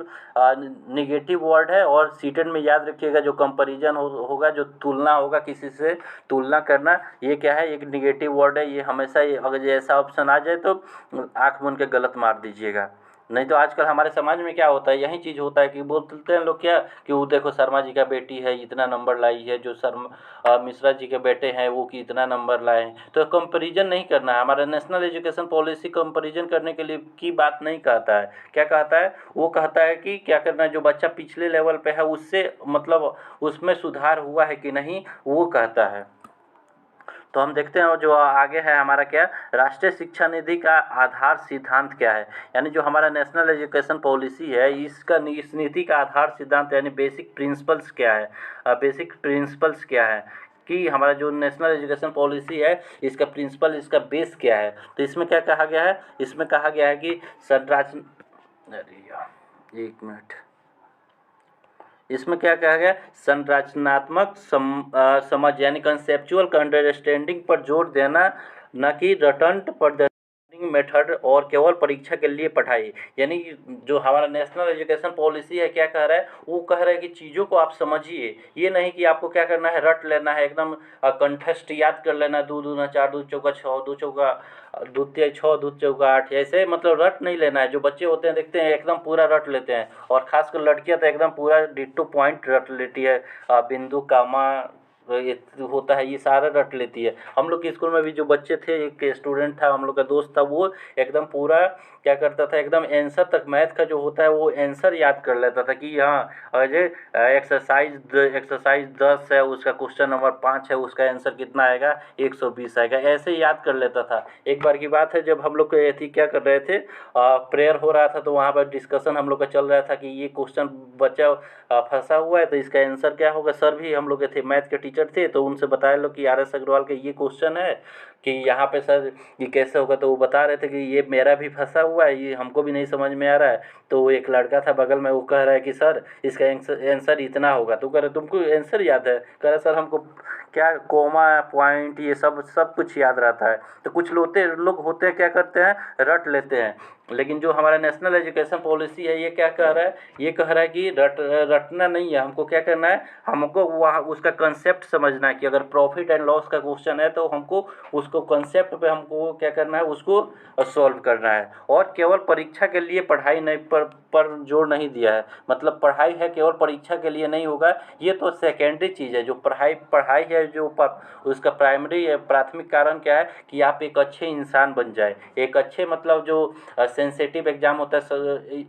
निगेटिव वर्ड है। और सीटेट में याद रखिएगा जो कंपैरिजन होगा, जो तुलना होगा, किसी से तुलना करना, ये क्या है, एक निगेटिव वर्ड है। ये हमेशा अगर ऐसा ऑप्शन आ जाए तो आँख मूंद के गलत मार दीजिएगा। नहीं तो आजकल हमारे समाज में क्या होता है, यही चीज़ होता है कि बोलते हैं लोग क्या कि वो देखो शर्मा जी का बेटी है इतना नंबर लाई है, जो मिश्रा जी के बेटे हैं वो कि इतना नंबर लाए हैं। तो कंपैरिजन नहीं करना है, हमारा नेशनल एजुकेशन पॉलिसी कंपैरिजन करने के लिए की बात नहीं कहता है। क्या कहता है, वो कहता है कि क्या करना है, जो बच्चा पिछले लेवल पे है उससे मतलब उसमें सुधार हुआ है कि नहीं, वो कहता है। तो हम देखते हैं जो आगे है हमारा क्या, राष्ट्रीय शिक्षा निधि का आधार सिद्धांत क्या है, यानी जो हमारा नेशनल एजुकेशन पॉलिसी है इस नीति का आधार सिद्धांत यानी बेसिक प्रिंसिपल्स क्या है, बेसिक प्रिंसिपल्स क्या है कि हमारा जो नेशनल एजुकेशन पॉलिसी है इसका प्रिंसिपल, इसका बेस क्या है। तो इसमें क्या कहा गया है, इसमें कहा गया है कि अरे यार एक मिनट, इसमें क्या कहा गया, संरचनात्मक समझ यानी कंसेप्चुअल अंडरस्टैंडिंग पर जोर देना, न कि रटंट प्रदर्शनिंग मेथड और केवल परीक्षा के लिए पढ़ाई। यानी जो हमारा नेशनल एजुकेशन पॉलिसी है क्या कह रहा है, वो कह रहा है कि चीज़ों को आप समझिए, ये नहीं कि आपको क्या करना है, रट लेना है, एकदम कंठस्थ याद कर लेना, 2 दूना 4, 2 चौका 6, 2 चौका 2 तिया 6, 2 चौका 8, ऐसे मतलब रट नहीं लेना है। जो बच्चे होते हैं देखते हैं एकदम पूरा रट लेते हैं, और खासकर लड़कियां तो एकदम पूरा डिट्टो पॉइंट रट लेती है, बिंदु कामा ये होता है ये सारा रट लेती है। हम लोग के स्कूल में भी जो बच्चे थे, एक स्टूडेंट था हम लोग का दोस्त था, वो एकदम पूरा क्या करता था, एकदम आंसर तक मैथ का जो होता है वो आंसर याद कर लेता था कि हाँ अजय एक्सरसाइज 10 है उसका क्वेश्चन नंबर 5 है, उसका आंसर कितना आएगा 120 आएगा, ऐसे ही याद कर लेता था। एक बार की बात है जब हम लोग थी क्या कर रहे थे, प्रेयर हो रहा था तो वहाँ पर डिस्कशन हम लोग का चल रहा था कि ये क्वेश्चन बच्चा फंसा हुआ है तो इसका आंसर क्या होगा। सर भी हम लोग के थे, मैथ के टीचर थे, तो उनसे बताया लो कि RS अग्रवाल के ये क्वेश्चन है कि यहाँ पे सर ये कैसे होगा, तो वो बता रहे थे कि ये मेरा भी फंसा हुआ है, ये हमको भी नहीं समझ में आ रहा है। तो एक लड़का था बगल में, वो कह रहा है कि सर इसका आंसर इतना होगा। तो कह रहे तुमको आंसर याद है, कह रहे सर हमको क्या कोमा पॉइंट ये सब कुछ याद रहता है। तो कुछ लोग होते हैं क्या करते हैं, रट लेते हैं। लेकिन जो हमारा नेशनल एजुकेशन पॉलिसी है ये क्या कह रहा है, ये कह रहा है कि रटना नहीं है, हमको क्या करना है, हमको वहाँ उसका कंसेप्ट समझना है कि अगर प्रॉफिट एंड लॉस का क्वेश्चन है तो हमको उसको कंसेप्ट पे हमको क्या करना है, उसको सॉल्व करना है। और केवल परीक्षा के लिए पढ़ाई नहीं पर जोर नहीं दिया है, मतलब पढ़ाई है केवल परीक्षा के लिए नहीं होगा, ये तो सेकेंडरी चीज़ है। जो पढ़ाई है जो उसका प्राथमिक कारण क्या है कि आप एक अच्छे इंसान बन जाए, एक अच्छे मतलब जो सेंसिटिव एग्ज़ाम होता है,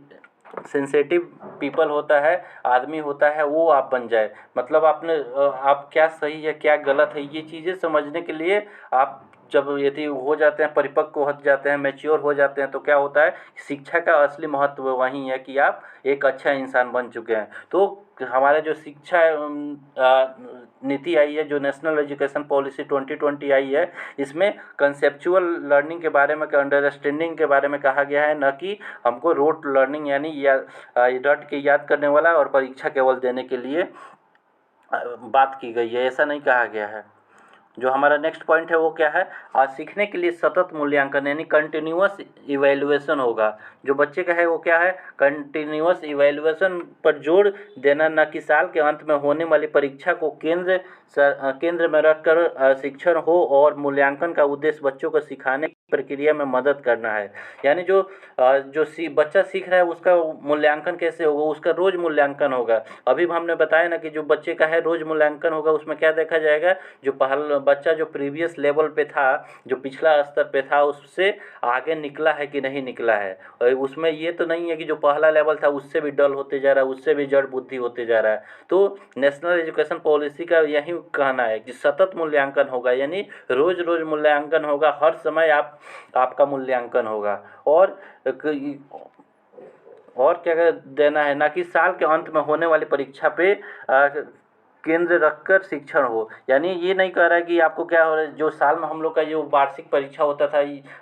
सेंसिटिव पीपल होता है, आदमी होता है, वो आप बन जाए। मतलब आप क्या सही है क्या गलत है ये चीज़ें समझने के लिए आप जब यदि हो जाते हैं, परिपक्व हो जाते हैं, मैच्योर हो जाते हैं, तो क्या होता है, शिक्षा का असली महत्व वही है कि आप एक अच्छा इंसान बन चुके हैं। तो हमारे जो शिक्षा नीति आई है, जो नेशनल एजुकेशन पॉलिसी 2020 आई है, इसमें कंसेप्चुअल लर्निंग के बारे में, अंडरस्टैंडिंग के बारे में कहा गया है, न कि हमको रोट लर्निंग यानी रट के याद करने वाला और परीक्षा केवल देने के लिए बात की गई है, ऐसा नहीं कहा गया है। जो हमारा नेक्स्ट पॉइंट है वो क्या है, सीखने के लिए सतत मूल्यांकन यानी कंटिन्यूअस इवैल्यूएशन होगा। जो बच्चे का है वो क्या है, कंटिन्यूअस इवैल्यूएशन पर जोर देना, न कि साल के अंत में होने वाली परीक्षा को केंद्र में रखकर शिक्षण हो, और मूल्यांकन का उद्देश्य बच्चों को सिखाने प्रक्रिया में मदद करना है। यानी जो बच्चा सीख रहा है उसका मूल्यांकन कैसे होगा, उसका रोज़ मूल्यांकन होगा। अभी हमने बताया ना कि जो बच्चे का है रोज़ मूल्यांकन होगा, उसमें क्या देखा जाएगा, जो पहला बच्चा जो प्रीवियस लेवल पे था, जो पिछला स्तर पे था, उससे आगे निकला है कि नहीं निकला है। और उसमें ये तो नहीं है कि जो पहला लेवल था उससे भी डल होते जा रहा है, उससे भी जड़ बुद्धि होते जा रहा है। तो नेशनल एजुकेशन पॉलिसी का यही कहना है कि सतत मूल्यांकन होगा, यानी रोज़ रोज़ मूल्यांकन होगा, हर समय आपका मूल्यांकन होगा। और क्या देना है, ना कि साल के अंत में होने वाली परीक्षा पे केंद्र रखकर शिक्षण हो। यानी ये नहीं कह रहा है कि आपको क्या हो रहा है, जो साल में हम लोग का जो वार्षिक परीक्षा होता था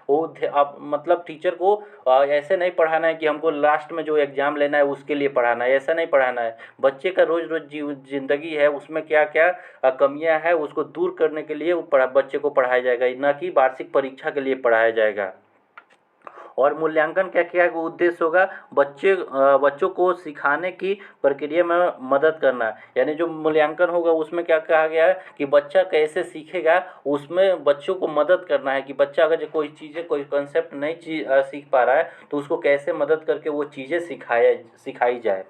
वो आप मतलब टीचर को ऐसे नहीं पढ़ाना है कि हमको लास्ट में जो एग्ज़ाम लेना है उसके लिए पढ़ाना है, ऐसा नहीं पढ़ाना है। बच्चे का रोज़ रोज़ ज़िंदगी है, उसमें क्या क्या कमियां है उसको दूर करने के लिए वो बच्चे को पढ़ाया जाएगा, ना कि वार्षिक परीक्षा के लिए पढ़ाया जाएगा। और मूल्यांकन क्या क्या उद्देश्य होगा, बच्चों को सिखाने की प्रक्रिया में मदद करना। यानी जो मूल्यांकन होगा उसमें क्या कहा गया है कि बच्चा कैसे सीखेगा, उसमें बच्चों को मदद करना है कि बच्चा अगर जो कोई चीज़ें कोई कंसेप्ट नहीं सीख पा रहा है तो उसको कैसे मदद करके वो चीज़ें सिखाई जाए।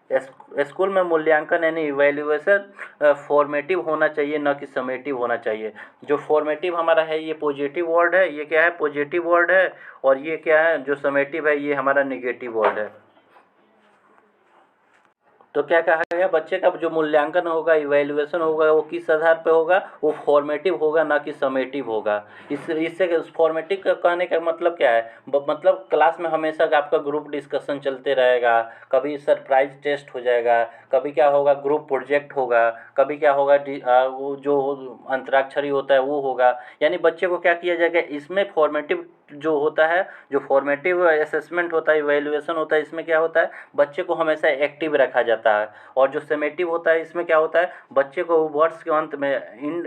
स्कूल में मूल्यांकन यानी इवैल्यूएशन फॉर्मेटिव होना चाहिए, न कि समेटिव होना चाहिए। जो फॉर्मेटिव हमारा है ये पॉजिटिव वर्ड है, ये क्या है पॉजिटिव वर्ड है, और ये क्या है जो समेटिव है ये हमारा नेगेटिव वर्ड है। तो क्या कहा गया, बच्चे का जो मूल्यांकन होगा, इवैल्यूएशन होगा, वो किस आधार पे होगा, वो फॉर्मेटिव होगा, ना कि समेटिव होगा। इससे फॉर्मेटिव का कहने का मतलब क्या है, मतलब क्लास में हमेशा आपका ग्रुप डिस्कशन चलते रहेगा, कभी सरप्राइज टेस्ट हो जाएगा, कभी क्या होगा ग्रुप प्रोजेक्ट होगा, कभी क्या होगा वो जो अंतराक्षरी होता है वो होगा। यानी बच्चे को क्या किया जाएगा, इसमें फॉर्मेटिव जो होता है, जो फॉर्मेटिव असेसमेंट होता है, इवैल्यूएशन होता है, इसमें क्या होता है बच्चे को हमेशा एक्टिव रखा जाता है। और जो समेटिव होता है इसमें क्या होता है, बच्चे को वर्ष के अंत में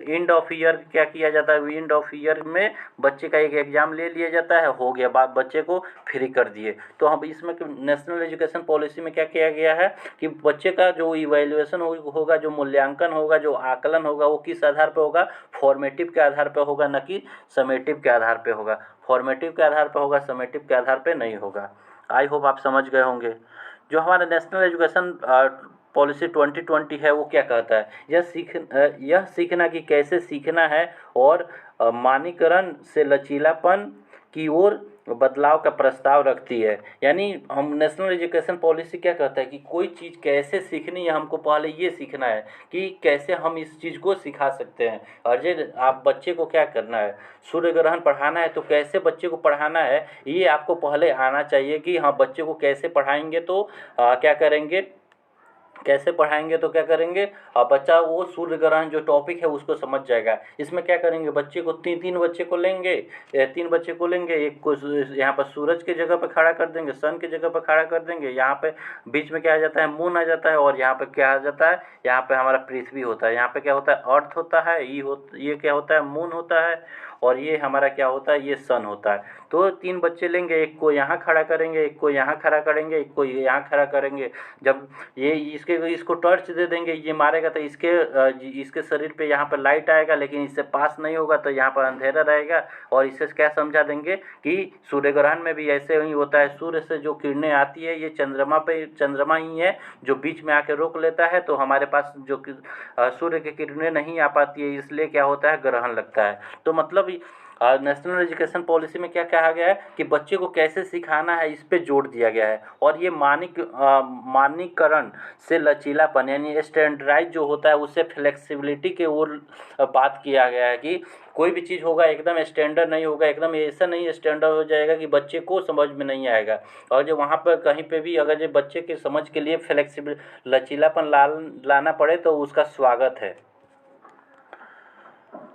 एंड ऑफ ईयर क्या किया जाता है, एंड ऑफ ईयर में बच्चे का एक एग्ज़ाम ले लिया जाता है, हो गया बात, बच्चे को फ्री कर दिए। तो हम इसमें नेशनल एजुकेशन पॉलिसी में क्या किया गया है कि बच्चे का जो इवैल्यूएशन होगा, जो मूल्यांकन होगा, जो आकलन होगा, वो किस आधार पर होगा, फॉर्मेटिव के आधार पर होगा, न कि समेटिव के आधार पर होगा। फॉर्मेटिव के आधार पर होगा, समेटिव के आधार पर नहीं होगा। आई होप आप समझ गए होंगे। जो हमारा नेशनल एजुकेशन पॉलिसी 2020 है वो क्या कहता है, यह सीखना कि कैसे सीखना है और मानकीकरण से लचीलापन की ओर बदलाव का प्रस्ताव रखती है। यानी हम नेशनल एजुकेशन पॉलिसी क्या कहता है कि कोई चीज़ कैसे सीखनी है, हमको पहले ये सीखना है कि कैसे हम इस चीज़ को सिखा सकते हैं। और जो आप बच्चे को क्या करना है, सूर्य ग्रहण पढ़ाना है तो कैसे बच्चे को पढ़ाना है ये आपको पहले आना चाहिए कि हाँ बच्चे को कैसे पढ़ाएंगे तो क्या करेंगे, कैसे पढ़ाएंगे तो क्या करेंगे, बच्चा वो सूर्य ग्रहण जो टॉपिक है उसको समझ जाएगा। इसमें क्या करेंगे, बच्चे को तीन बच्चे को लेंगे, तीन बच्चे को लेंगे, एक को यहाँ पर सूरज की जगह पर खड़ा कर देंगे, सन की जगह पर खड़ा कर देंगे, यहाँ पे बीच में क्या आ जाता है मून आ जाता है, और यहाँ पे क्या आ जाता है, यहाँ पे हमारा पृथ्वी होता है, यहाँ पे क्या होता है अर्थ होता है, ये क्या होता है मून होता है, और ये हमारा क्या होता है ये सन होता है। तो तीन बच्चे लेंगे, एक को यहाँ खड़ा करेंगे, एक को यहाँ खड़ा करेंगे, एक को यहाँ खड़ा करेंगे। जब ये इसको टॉर्च दे देंगे, ये मारेगा तो इसके शरीर पे यहाँ पर लाइट आएगा, लेकिन इससे पास नहीं होगा तो यहाँ पर अंधेरा रहेगा। और इससे क्या समझा देंगे कि सूर्य ग्रहण में भी ऐसे ही होता है, सूर्य से जो किरणें आती है ये चंद्रमा ही है जो बीच में आके रोक लेता है, तो हमारे पास जो सूर्य की किरणें नहीं आ पाती है, इसलिए क्या होता है ग्रहण लगता है। तो मतलब नेशनल एजुकेशन पॉलिसी में क्या कहा गया है कि बच्चे को कैसे सिखाना है इस पे जोर दिया गया है। और ये मानकीकरण से लचीलापन यानी स्टैंडर्डाइज जो होता है उससे फ्लेक्सिबिलिटी के ओर बात किया गया है कि कोई भी चीज़ होगा एकदम स्टैंडर्ड नहीं होगा, एकदम ऐसा नहीं स्टैंडर्ड हो जाएगा कि बच्चे को समझ में नहीं आएगा। और जो वहाँ पर कहीं पे भी अगर जो बच्चे के समझ के लिए फ्लेक्सिबल लचीलापन लाना पड़े तो उसका स्वागत है।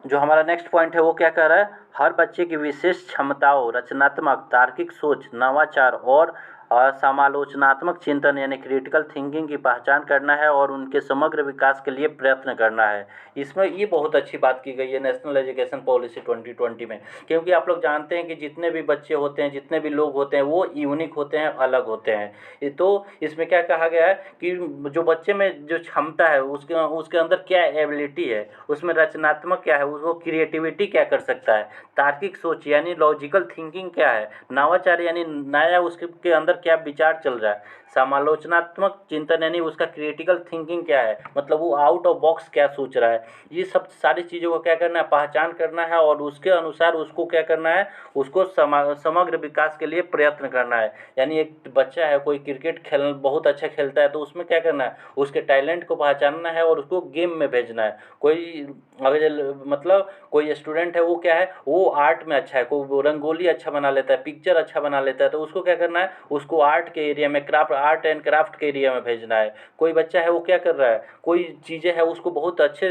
जो हमारा नेक्स्ट पॉइंट है वो क्या कह रहा है, हर बच्चे की विशेष क्षमताओं, रचनात्मक, तार्किक सोच, नवाचार और समालोचनात्मक चिंतन यानी क्रिटिकल थिंकिंग की पहचान करना है और उनके समग्र विकास के लिए प्रयत्न करना है। इसमें ये बहुत अच्छी बात की गई है नेशनल एजुकेशन पॉलिसी 2020 में, क्योंकि आप लोग जानते हैं कि जितने भी बच्चे होते हैं, जितने भी लोग होते हैं, वो यूनिक होते हैं, अलग होते हैं। तो इसमें क्या कहा गया है कि जो बच्चे में जो क्षमता है उसके अंदर क्या एबिलिटी है, उसमें रचनात्मक क्या है, उसको क्रिएटिविटी क्या कर सकता है, तार्किक सोच यानी लॉजिकल थिंकिंग क्या है, नवाचार यानी नया उसके अंदर क्या विचार चल रहा है, समालोचनात्मक चिंतन यानी उसका क्रिटिकल थिंकिंग क्या है, मतलब वो आउट ऑफ बॉक्स क्या सोच रहा है। ये सब सारी चीज़ों को क्या करना है, पहचान करना है और उसके अनुसार उसको क्या करना है, उसको समग्र विकास के लिए प्रयत्न करना है। यानी एक बच्चा है, कोई क्रिकेट खेल बहुत अच्छा खेलता है, तो उसमें क्या करना है, उसके टैलेंट को पहचानना है और उसको गेम में भेजना है। कोई अगर मतलब कोई स्टूडेंट है, वो क्या है, वो आर्ट में अच्छा है, कोई रंगोली अच्छा बना लेता है, पिक्चर अच्छा बना लेता है, तो उसको क्या करना है, उसको आर्ट के एरिया में, आर्ट एंड क्राफ्ट के एरिया में भेजना है। कोई बच्चा है, वो क्या कर रहा है, कोई चीज़ें है उसको बहुत अच्छे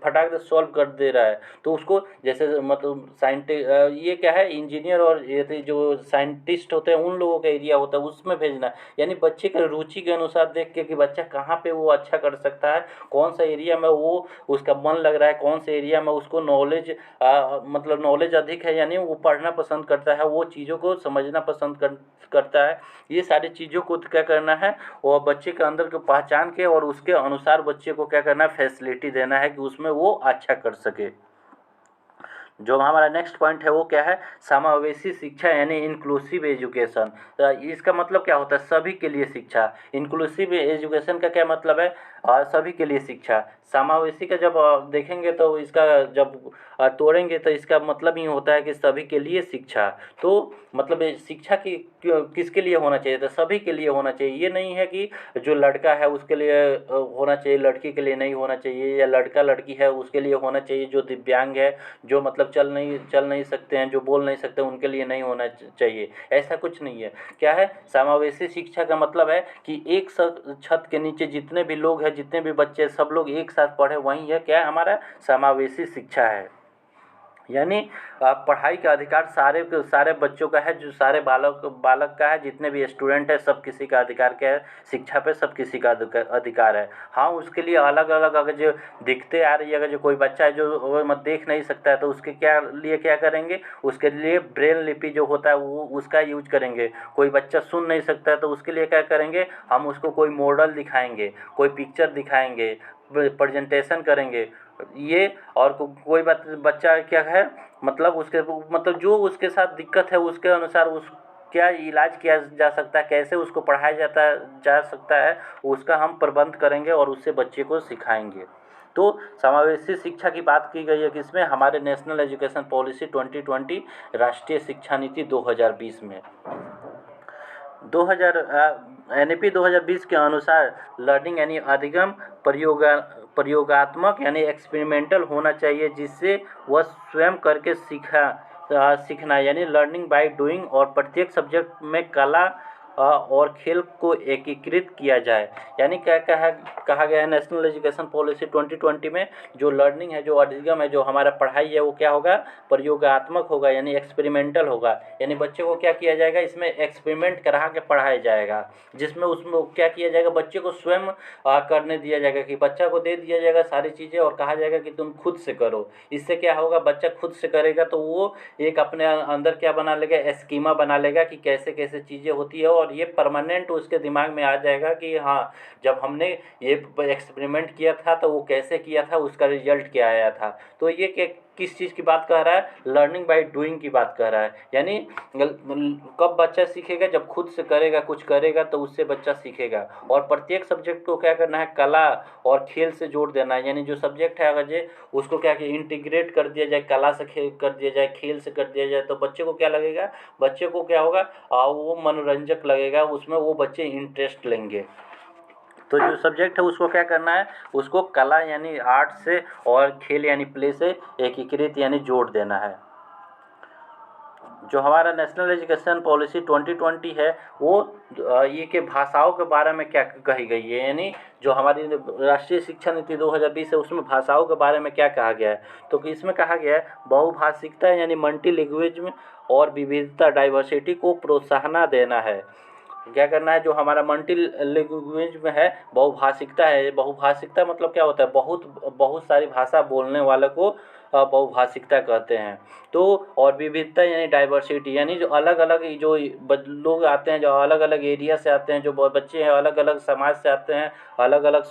फटाक से सॉल्व कर दे रहा है, तो उसको जैसे मतलब ये क्या है, इंजीनियर और ये जो साइंटिस्ट होते हैं उन लोगों का एरिया होता है, उसमें भेजना है। यानी बच्चे के रुचि के अनुसार देख के कि बच्चा कहाँ पे वो अच्छा कर सकता है, कौन सा एरिया में वो उसका मन लग रहा है, कौन से एरिया में उसको नॉलेज मतलब नॉलेज अधिक है, यानी वो पढ़ना पसंद करता है, वो चीज़ों को समझना पसंद करता है। ये सारी चीज़ों को क्या करना है, वो बच्चे के अंदर को पहचान के और उसके अनुसार बच्चे को क्या करना है, फैसिलिटी देना है कि उसमें वो अच्छा कर सके। जो हमारा नेक्स्ट पॉइंट है वो क्या है, समावेशी शिक्षा यानी इंक्लूसिव एजुकेशन। तो इसका मतलब क्या होता है, सभी के लिए शिक्षा। इंक्लूसिव एजुकेशन का क्या मतलब है, सभी के लिए शिक्षा। समावेशी का जब देखेंगे तो इसका जब तोड़ेंगे तो इसका मतलब ही होता है कि सभी के लिए शिक्षा। तो मतलब शिक्षा की किसके लिए होना चाहिए, तो सभी के लिए होना चाहिए। ये नहीं है कि जो लड़का है उसके लिए होना चाहिए, लड़की के लिए नहीं होना चाहिए, या लड़का लड़की है उसके लिए होना चाहिए, जो दिव्यांग है, जो मतलब चल नहीं सकते हैं, जो बोल नहीं सकते, उनके लिए नहीं होना चाहिए। ऐसा कुछ नहीं है। क्या है, समावेशी शिक्षा का मतलब है कि एक छत के नीचे जितने भी लोग हैं, जितने भी बच्चे, सब लोग एक साथ पढ़े, वही है क्या, हमारा समावेशी शिक्षा है। यानी पढ़ाई का अधिकार सारे बच्चों का है, जो सारे बालक का है, जितने भी स्टूडेंट है, सब किसी का अधिकार क्या है, शिक्षा पे सब किसी का अधिकार है। हाँ, उसके लिए अलग अलग अगर जो दिखते आ रही है, अगर जो कोई बच्चा है जो मत देख नहीं सकता है, तो उसके क्या करेंगे, उसके लिए ब्रेल लिपि जो होता है वो उसका यूज करेंगे। कोई बच्चा सुन नहीं सकता है, तो उसके लिए क्या करेंगे, हम उसको कोई मॉडल दिखाएंगे, कोई पिक्चर दिखाएंगे, प्रेजेंटेशन करेंगे। ये और कोई बच्चा क्या है, मतलब उसके मतलब जो उसके साथ दिक्कत है उसके अनुसार उस क्या इलाज किया जा सकता है, कैसे उसको पढ़ाया जा सकता है, उसका हम प्रबंध करेंगे और उससे बच्चे को सिखाएंगे। तो समावेशी शिक्षा की बात की गई है किसमें, हमारे नेशनल एजुकेशन पॉलिसी 2020 राष्ट्रीय शिक्षा नीति 2020 में। 2000 NEP 2020 के अनुसार लर्निंग यानी अधिगम प्रयोगात्मक यानी एक्सपेरिमेंटल होना चाहिए, जिससे वह स्वयं करके सीखना यानी लर्निंग बाय डूइंग, और प्रत्येक सब्जेक्ट में कला और खेल को एकीकृत किया जाए। यानी क्या कहा गया है नेशनल एजुकेशन पॉलिसी 2020 में, जो लर्निंग है, जो अधिगम है, जो हमारा पढ़ाई है, वो क्या होगा, प्रयोगात्मक होगा यानी एक्सपेरिमेंटल होगा। यानी बच्चे को क्या किया जाएगा, इसमें एक्सपेरिमेंट करा के पढ़ाया जाएगा, जिसमें उसमें क्या किया जाएगा, बच्चे को स्वयं करने दिया जाएगा, कि बच्चा को दे दिया जाएगा सारी चीज़ें और कहा जाएगा कि तुम खुद से करो। इससे क्या होगा, बच्चा खुद से करेगा तो वो एक अपने अंदर क्या बना लेगा, स्कीमा बना लेगा कि कैसे कैसे चीज़ें होती है, और ये परमानेंट उसके दिमाग में आ जाएगा कि हाँ, जब हमने ये एक्सपेरिमेंट किया था तो वो कैसे किया था, उसका रिजल्ट क्या आया था। तो ये किस चीज़ की बात कर रहा है, लर्निंग बाय डूइंग की बात कर रहा है। यानी कब बच्चा सीखेगा, जब खुद से करेगा, कुछ करेगा तो उससे बच्चा सीखेगा। और प्रत्येक सब्जेक्ट को क्या करना है, कला और खेल से जोड़ देना है। यानी जो सब्जेक्ट है अगर जे उसको क्या कि इंटीग्रेट कर दिया जाए, कला से कर दिया जाए, खेल से कर दिया जाए, तो बच्चे को क्या लगेगा, बच्चे को क्या होगा, वो मनोरंजक लगेगा, उसमें वो बच्चे इंटरेस्ट लेंगे। तो जो सब्जेक्ट है उसको क्या करना है, उसको कला यानी आर्ट से और खेल यानी प्ले से एकीकृत यानी जोड़ देना है। जो हमारा नेशनल एजुकेशन पॉलिसी 2020 है वो ये के भाषाओं के बारे में क्या कही गई है, यानी जो हमारी राष्ट्रीय शिक्षा नीति 2020 है उसमें भाषाओं के बारे में क्या कहा गया है। तो इसमें कहा गया है बहुभाषिकता यानी मल्टी लैंग्वेज में और विविधता डाइवर्सिटी को प्रोत्साहन देना है। क्या करना है, जो हमारा मल्टी लैंग्वेज में है, बहुभाषिकता है। बहुभाषिकता मतलब क्या होता है, बहुत बहुत सारी भाषा बोलने वाले को बहुभाषिकता कहते हैं। तो और विविधता यानी डाइवर्सिटी, यानी जो अलग अलग जो लोग आते हैं, जो अलग अलग एरिया से आते हैं, जो बच्चे हैं अलग अलग समाज से आते हैं, अलग अलग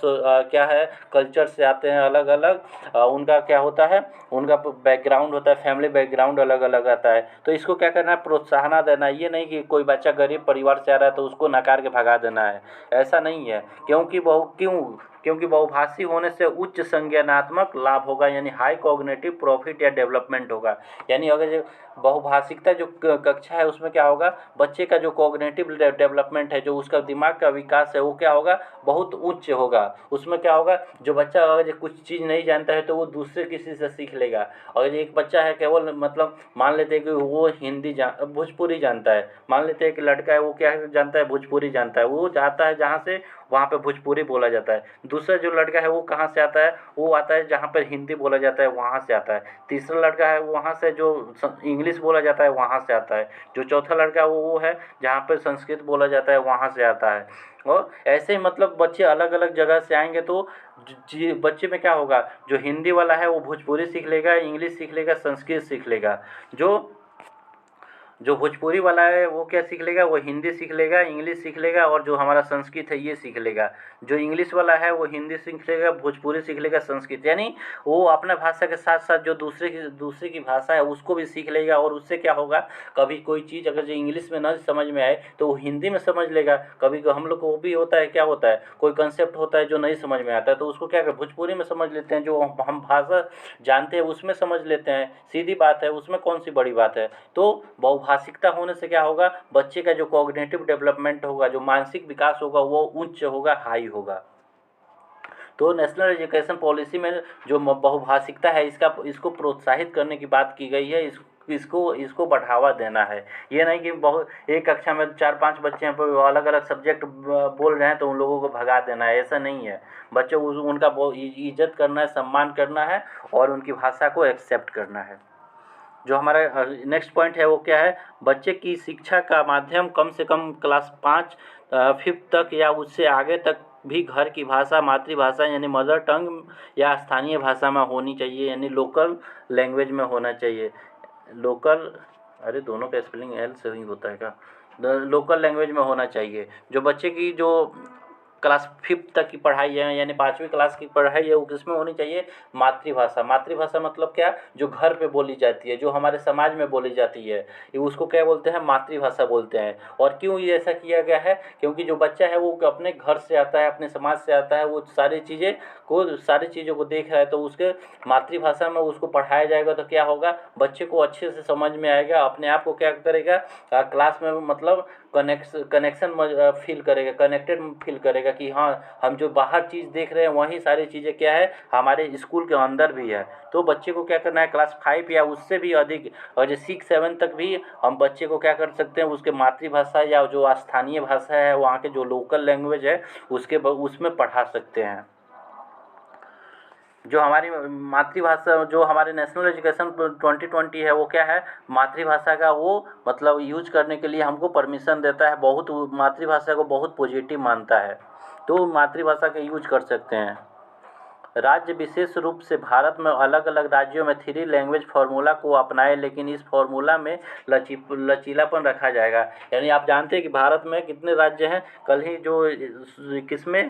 क्या है कल्चर से आते हैं, अलग अलग उनका क्या होता है, उनका बैकग्राउंड होता है, फैमिली बैकग्राउंड अलग अलग आता है। तो इसको क्या करना है, प्रोत्साहन देना है। ये नहीं कि कोई बच्चा गरीब परिवार से आ रहा है तो उसको नकार के भगा देना है, ऐसा नहीं है। क्योंकि बहुभाषी होने से उच्च संज्ञानात्मक लाभ होगा, यानी हाई कॉग्निटिव प्रॉफिट या डेवलपमेंट होगा। यानी अगर जो बहुभाषिकता जो कक्षा है उसमें क्या होगा, बच्चे का जो कॉग्निटिव डेवलपमेंट है, जो उसका दिमाग का विकास है, वो क्या होगा, बहुत उच्च होगा। उसमें क्या होगा, जो बच्चा अगर कुछ चीज़ नहीं जानता है तो वो दूसरे किसी से सीख लेगा। अगर एक बच्चा है केवल मतलब मान लेते हैं कि वो भोजपुरी जानता है, मान लेते हैं कि लड़का है वो क्या जानता है, भोजपुरी जानता है, वो जाता है जहाँ से वहाँ पे भोजपुरी बोला जाता है। दूसरा जो लड़का है वो कहाँ से आता है, वो आता है जहाँ पर हिंदी बोला जाता है वहाँ से आता है। तीसरा लड़का है वहाँ से जो इंग्लिश बोला जाता है वहाँ से आता है। जो चौथा लड़का है वो है जहाँ पर संस्कृत बोला जाता है वहाँ से आता है। और ऐसे ही मतलब बच्चे अलग अलग जगह से आएंगे तो बच्चे में क्या होगा, जो हिंदी वाला है वो भोजपुरी सीख लेगा, इंग्लिश सीख लेगा, संस्कृत सीख लेगा। जो भोजपुरी वाला है वो क्या सीख लेगा, वो हिंदी सीख लेगा, इंग्लिश सीख लेगा, और जो हमारा संस्कृत है ये सीख लेगा। जो इंग्लिश वाला है वो हिंदी सीख लेगा, भोजपुरी सीख लेगा, संस्कृत, यानी वो अपना भाषा के साथ साथ जो दूसरे की भाषा है उसको भी सीख लेगा। और उससे क्या होगा, कभी कोई चीज़ अगर जो इंग्लिश में न समझ में आए तो वो हिंदी में समझ लेगा। कभी हम लोग को वो भी होता है, क्या होता है, कोई कंसेप्ट होता है जो नहीं समझ में आता है तो उसको क्या कर भोजपुरी में समझ लेते हैं, जो हम भाषा जानते हैं उसमें समझ लेते हैं, सीधी बात है, उसमें कौन सी बड़ी बात है। तो बहुभाषिकता होने से क्या होगा, बच्चे का जो कॉग्निटिव डेवलपमेंट होगा, जो मानसिक विकास होगा वो उच्च होगा, हाई होगा। तो नेशनल एजुकेशन पॉलिसी में जो बहुभाषिकता है इसको प्रोत्साहित करने की बात की गई है, इसको बढ़ावा देना है। ये नहीं कि बहुत एक कक्षा में 4-5 बच्चे हैं पर अलग अलग सब्जेक्ट बोल रहे हैं तो उन लोगों को भगा देना है, ऐसा नहीं है। बच्चों उनका इज्जत करना है, सम्मान करना है और उनकी भाषा को एक्सेप्ट करना है। जो हमारा नेक्स्ट पॉइंट है वो क्या है, बच्चे की शिक्षा का माध्यम कम से कम क्लास 5 5th तक या उससे आगे तक भी घर की भाषा, मातृभाषा यानी मदर टंग या स्थानीय भाषा में होनी चाहिए, यानी लोकल लैंग्वेज में होना चाहिए। लोकल, अरे दोनों का स्पेलिंग एल से ही होता है क्या, लोकल लैंग्वेज में होना चाहिए। जो बच्चे की जो क्लास 5th तक की पढ़ाई है यानी 5वीं क्लास की पढ़ाई है वो किसमें होनी चाहिए, मातृभाषा। मातृभाषा मतलब क्या, जो घर पे बोली जाती है, जो हमारे समाज में बोली जाती है, ये उसको क्या बोलते हैं, मातृभाषा बोलते हैं। और क्यों ये ऐसा किया गया है, क्योंकि जो बच्चा है वो अपने घर से आता है, अपने समाज से आता है, वो सारी चीज़ों को देख रहा है, तो उसके मातृभाषा में उसको पढ़ाया जाएगा तो क्या होगा, बच्चे को अच्छे से समझ में आएगा, अपने आप को क्या करेगा, क्लास में मतलब कनेक्शन फील करेगा, कनेक्टेड फील करेगा कि हाँ हम जो बाहर चीज़ देख रहे हैं वही सारी चीज़ें क्या है हमारे स्कूल के अंदर भी है। तो बच्चे को क्या करना है, क्लास 5 या उससे भी अधिक और जो 6-7 तक भी हम बच्चे को क्या कर सकते हैं, उसके मातृभाषा या जो स्थानीय भाषा है वहाँ के जो लोकल लैंग्वेज है उसमें पढ़ा सकते हैं। जो हमारी मातृभाषा, जो हमारे नेशनल एजुकेशन 2020 है वो क्या है, मातृभाषा का वो मतलब यूज करने के लिए हमको परमिशन देता है, बहुत मातृभाषा को बहुत पॉजिटिव मानता है, तो मातृभाषा का यूज कर सकते हैं। राज्य विशेष रूप से भारत में अलग अलग राज्यों में 3 लैंग्वेज फार्मूला को अपनाए, लेकिन इस फार्मूला में लचीलापन रखा जाएगा। यानी आप जानते हैं कि भारत में कितने राज्य हैं, कल ही जो किसमें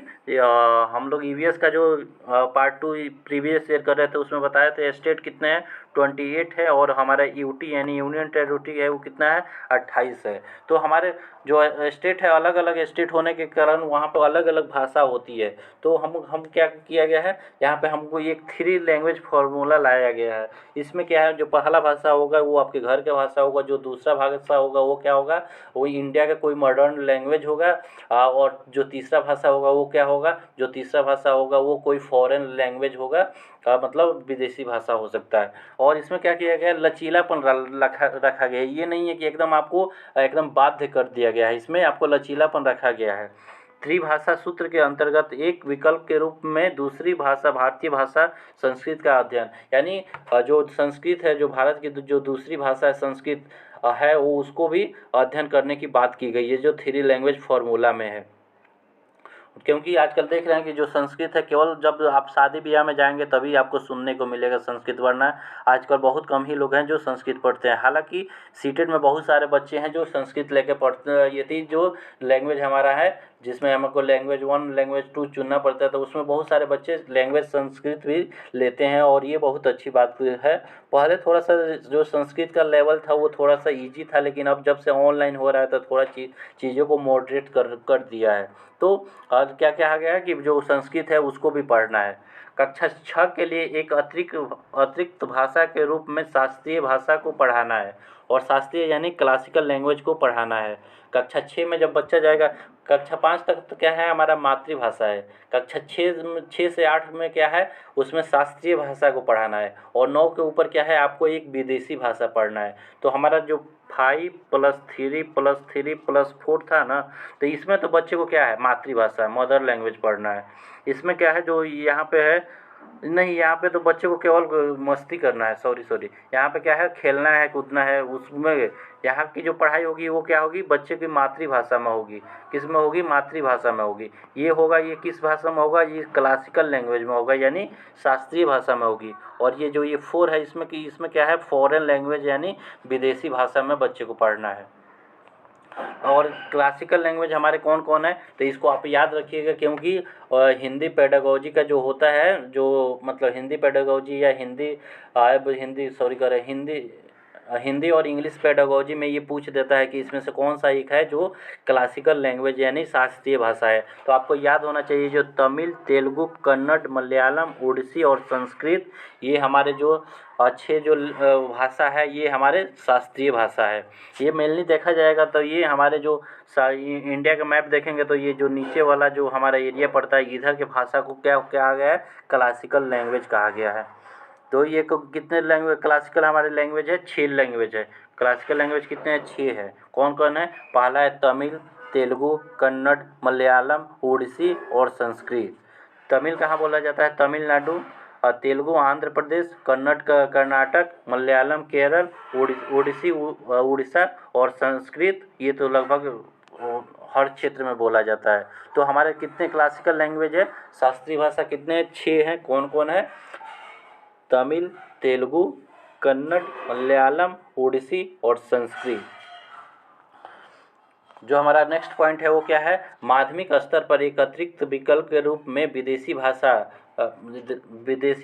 हम लोग ईवीएस का जो पार्ट 2 प्रीवियस ईयर कर रहे थे उसमें बताए थे स्टेट कितने हैं, 28 है, और हमारा यूटी यानी यूनियन टेरिटरी है वो कितना है, 28 है। तो हमारे जो स्टेट है, अलग अलग स्टेट होने के कारण वहाँ पर अलग अलग भाषा होती है। तो हम क्या किया गया है, यहाँ पे हमको एक 3 लैंग्वेज फार्मूला लाया गया है। इसमें क्या है, जो पहला भाषा होगा वो आपके घर का भाषा होगा, जो दूसरा भाषा होगा वो क्या होगा, वो इंडिया का कोई मॉडर्न लैंग्वेज होगा, और जो तीसरा भाषा होगा वो क्या होगा, जो तीसरा भाषा होगा वो कोई फॉरेन लैंग्वेज होगा, मतलब विदेशी भाषा हो सकता है। और इसमें क्या किया गया है, लचीलापन रखा गया है। ये नहीं है कि एकदम आपको एकदम बाध्य कर दिया गया है, इसमें आपको लचीलापन रखा गया है। त्रिभाषा सूत्र के अंतर्गत एक विकल्प के रूप में दूसरी भाषा, भारतीय भाषा संस्कृत का अध्ययन, यानी जो संस्कृत है, जो भारत की जो दूसरी भाषा है संस्कृत, है वो उसको भी अध्ययन करने की बात की गई है, जो 3 लैंग्वेज फार्मूला में है। क्योंकि आजकल देख रहे हैं कि जो संस्कृत है केवल जब आप शादी ब्याह में जाएंगे तभी आपको सुनने को मिलेगा संस्कृत, वरना आजकल बहुत कम ही लोग हैं जो संस्कृत पढ़ते हैं। हालांकि सीटेट में बहुत सारे बच्चे हैं जो संस्कृत लेके पढ़ते हैं। यदि जो लैंग्वेज हमारा है जिसमें हमको लैंग्वेज 1 लैंग्वेज 2 चुनना पड़ता है, तो उसमें बहुत सारे बच्चे लैंग्वेज संस्कृत भी लेते हैं और ये बहुत अच्छी बात है। पहले थोड़ा सा जो संस्कृत का लेवल था वो थोड़ा सा ईजी था, लेकिन अब जब से ऑनलाइन हो रहा है तो थोड़ा चीज़ों को मॉडरेट कर दिया है। तो और क्या कहा गया है कि जो संस्कृत है उसको भी पढ़ना है। कक्षा 6 के लिए एक अतिरिक्त भाषा के रूप में शास्त्रीय भाषा को पढ़ाना है, और शास्त्रीय यानी क्लासिकल लैंग्वेज को पढ़ाना है। कक्षा 6 में जब बच्चा जाएगा, कक्षा 5 तक तो क्या है हमारा मातृभाषा है, कक्षा 6 से 8 में क्या है उसमें शास्त्रीय भाषा को पढ़ाना है, और 9 के ऊपर क्या है आपको एक विदेशी भाषा पढ़ना है। तो हमारा जो 5+3+3+4 था ना, तो इसमें तो बच्चे को क्या है मातृभाषा मदर लैंग्वेज पढ़ना है। इसमें क्या है जो यहाँ पे है नहीं, यहाँ पे तो बच्चे को केवल मस्ती करना है, सॉरी यहाँ पे क्या है खेलना है कूदना है, उसमें यहाँ की जो पढ़ाई होगी वो क्या होगी बच्चे की मातृभाषा में होगी। किस में होगी? मातृभाषा में होगी। ये होगा, ये किस भाषा में होगा? ये क्लासिकल लैंग्वेज में होगा, यानी शास्त्रीय भाषा में होगी। और ये जो ये 4 है इसमें क्या है फॉरेन लैंग्वेज यानी विदेशी भाषा में बच्चे को पढ़ना है। और क्लासिकल लैंग्वेज हमारे कौन कौन है, तो इसको आप याद रखिएगा, क्योंकि हिंदी पेडागोजी का जो होता है, जो मतलब हिंदी पेडागोजी या हिंदी और इंग्लिश पेडागोजी में ये पूछ देता है कि इसमें से कौन सा एक है जो क्लासिकल लैंग्वेज यानी शास्त्रीय भाषा है। तो आपको याद होना चाहिए जो तमिल, तेलुगु, कन्नड़, मलयालम, उड़ीसी और संस्कृत, ये हमारे जो अच्छे जो भाषा है ये हमारे शास्त्रीय भाषा है। ये मेनली देखा जाएगा तो ये हमारे जो इंडिया का मैप देखेंगे तो ये जो नीचे वाला जो हमारा एरिया पड़ता है इधर के भाषा को क्या कहा गया है? क्लासिकल लैंग्वेज कहा गया है। तो ये कितने लैंग्वेज क्लासिकल हमारे लैंग्वेज है? 6 लैंग्वेज है। क्लासिकल लैंग्वेज कितने हैं? 6 है। कौन कौन है? पहला है तमिल, तेलुगु, कन्नड़, मलयालम, उड़ीसी और संस्कृत। तमिल कहाँ बोला जाता है? तमिलनाडु। और तेलुगु आंध्र प्रदेश, कन्नड़ कर्नाटक, मलयालम केरल, उड़ीसी उड़ीसा और संस्कृत ये तो लगभग हर क्षेत्र में बोला जाता है। तो हमारे कितने क्लासिकल लैंग्वेज है? शास्त्रीय भाषा कितने? 6 हैं। कौन कौन है? तमिल, तेलुगु, कन्नड़, मलयालम, उड़ीसी और संस्कृत। जो हमारा नेक्स्ट पॉइंट है वो क्या है? माध्यमिक स्तर पर एक अतिरिक्त विकल्प के रूप में विदेशी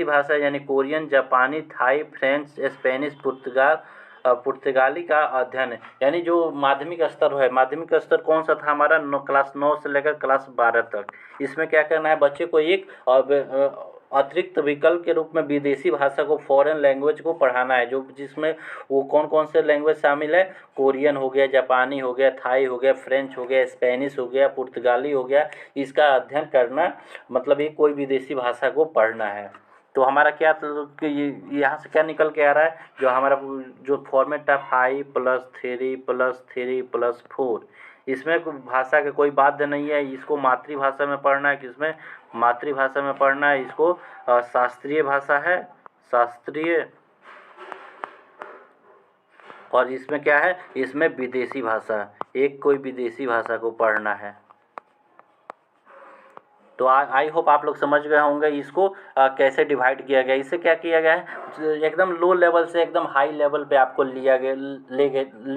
भाषा यानी कोरियन, जापानी, थाई, फ्रेंच, स्पेनिश, पुर्तगाली का अध्ययन है। यानी जो माध्यमिक स्तर है, माध्यमिक स्तर कौन सा था हमारा? क्लास 9 से लेकर क्लास 12 तक। इसमें क्या करना है? बच्चे को एक अतिरिक्त विकल्प के रूप में विदेशी भाषा को फॉरेन लैंग्वेज को पढ़ाना है, जो जिसमें वो कौन कौन से लैंग्वेज शामिल है? कोरियन हो गया, जापानी हो गया, थाई हो गया, फ्रेंच हो गया, स्पेनिश हो गया, पुर्तगाली हो गया। इसका अध्ययन करना मतलब ये कोई विदेशी भाषा को पढ़ना है। तो हमारा क्या यहाँ से क्या निकल के आ रहा है? जो हमारा जो फॉर्मेट था 5+3+3+4, इसमें भाषा के कोई बाध्य नहीं है। इसको मातृभाषा में पढ़ना है, किसमें? मातृभाषा में पढ़ना है। इसको शास्त्रीय भाषा है, शास्त्रीय। और इसमें क्या है? इसमें विदेशी भाषा, एक कोई विदेशी भाषा को पढ़ना है। तो आई होप आप लोग समझ गए होंगे इसको कैसे डिवाइड किया गया। इससे क्या किया गया है? एकदम लो लेवल से एकदम हाई लेवल पे आपको ले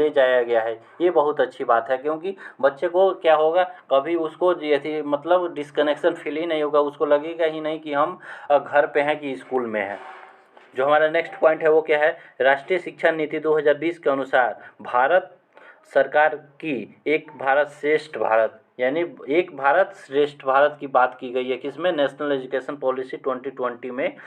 जाया गया है। ये बहुत अच्छी बात है, क्योंकि बच्चे को क्या होगा कभी उसको यदि मतलब डिस्कनेक्शन फील ही नहीं होगा, उसको लगेगा ही नहीं कि हम घर पे हैं कि स्कूल में हैं। जो हमारा नेक्स्ट पॉइंट है वो क्या है? राष्ट्रीय शिक्षा नीति 2020 के अनुसार भारत सरकार की एक भारत श्रेष्ठ भारत यानी एक भारत श्रेष्ठ भारत की बात की गई है। किसमें? नेशनल एजुकेशन पॉलिसी 2020 में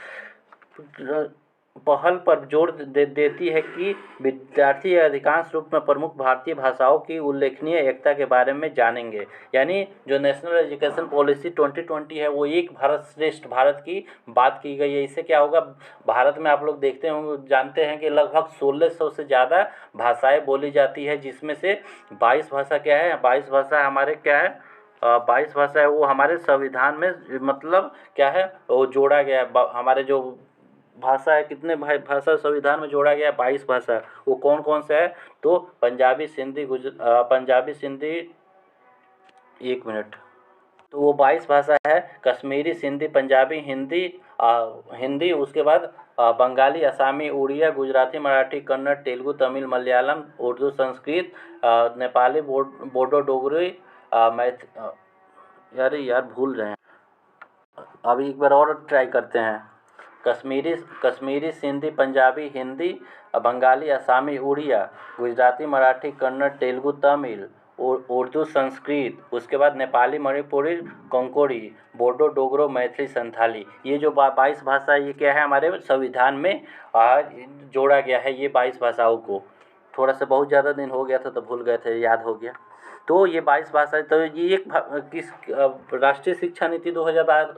पहल पर जोर देती है कि विद्यार्थी अधिकांश रूप में प्रमुख भारतीय भाषाओं की उल्लेखनीय एकता के बारे में जानेंगे। यानी जो नेशनल एजुकेशन पॉलिसी 2020 है वो एक भारत श्रेष्ठ भारत की बात की गई है। इससे क्या होगा? भारत में आप लोग देखते होंगे, जानते हैं कि लगभग 1600 से ज़्यादा भाषाएं बोली जाती है, जिसमें से 22 भाषा क्या है? 22 भाषा हमारे क्या है? 22 भाषा है वो हमारे संविधान में मतलब क्या है वो जोड़ा गया है। हमारे जो भाषा है, कितने भाषा संविधान में जोड़ा गया है? 22 भाषा। वो कौन कौन सा है? तो पंजाबी, सिंधी, पंजाबी, सिंधी, एक मिनट, तो वो 22 भाषा है। कश्मीरी, सिंधी, पंजाबी, हिंदी, हिंदी, उसके बाद बंगाली, असामी, उड़िया, गुजराती, मराठी, कन्नड़, तेलुगु, तमिल, मलयालम, उर्दू, संस्कृत, नेपाली, बोडो, डोगरी, मैथ, यार भूल रहे हैं। अभी एक बार और ट्राई करते हैं। कश्मीरी, सिंधी, पंजाबी, हिंदी, बंगाली, असामी, उड़िया, गुजराती, मराठी, कन्नड़, तेलुगु, तमिल, उर्दू, संस्कृत, उसके बाद नेपाली, मणिपुरी, कंकोड़ी, बोडो, डोगरो, मैथिली, संथाली। ये जो 22 भाषा, ये क्या है हमारे संविधान में जोड़ा गया है, ये 22 भाषाओं को। थोड़ा सा बहुत ज़्यादा दिन हो गया था तो भूल गए थे, याद हो गया। तो ये 22 भाषा, तो ये एक किस राष्ट्रीय शिक्षा नीति 2012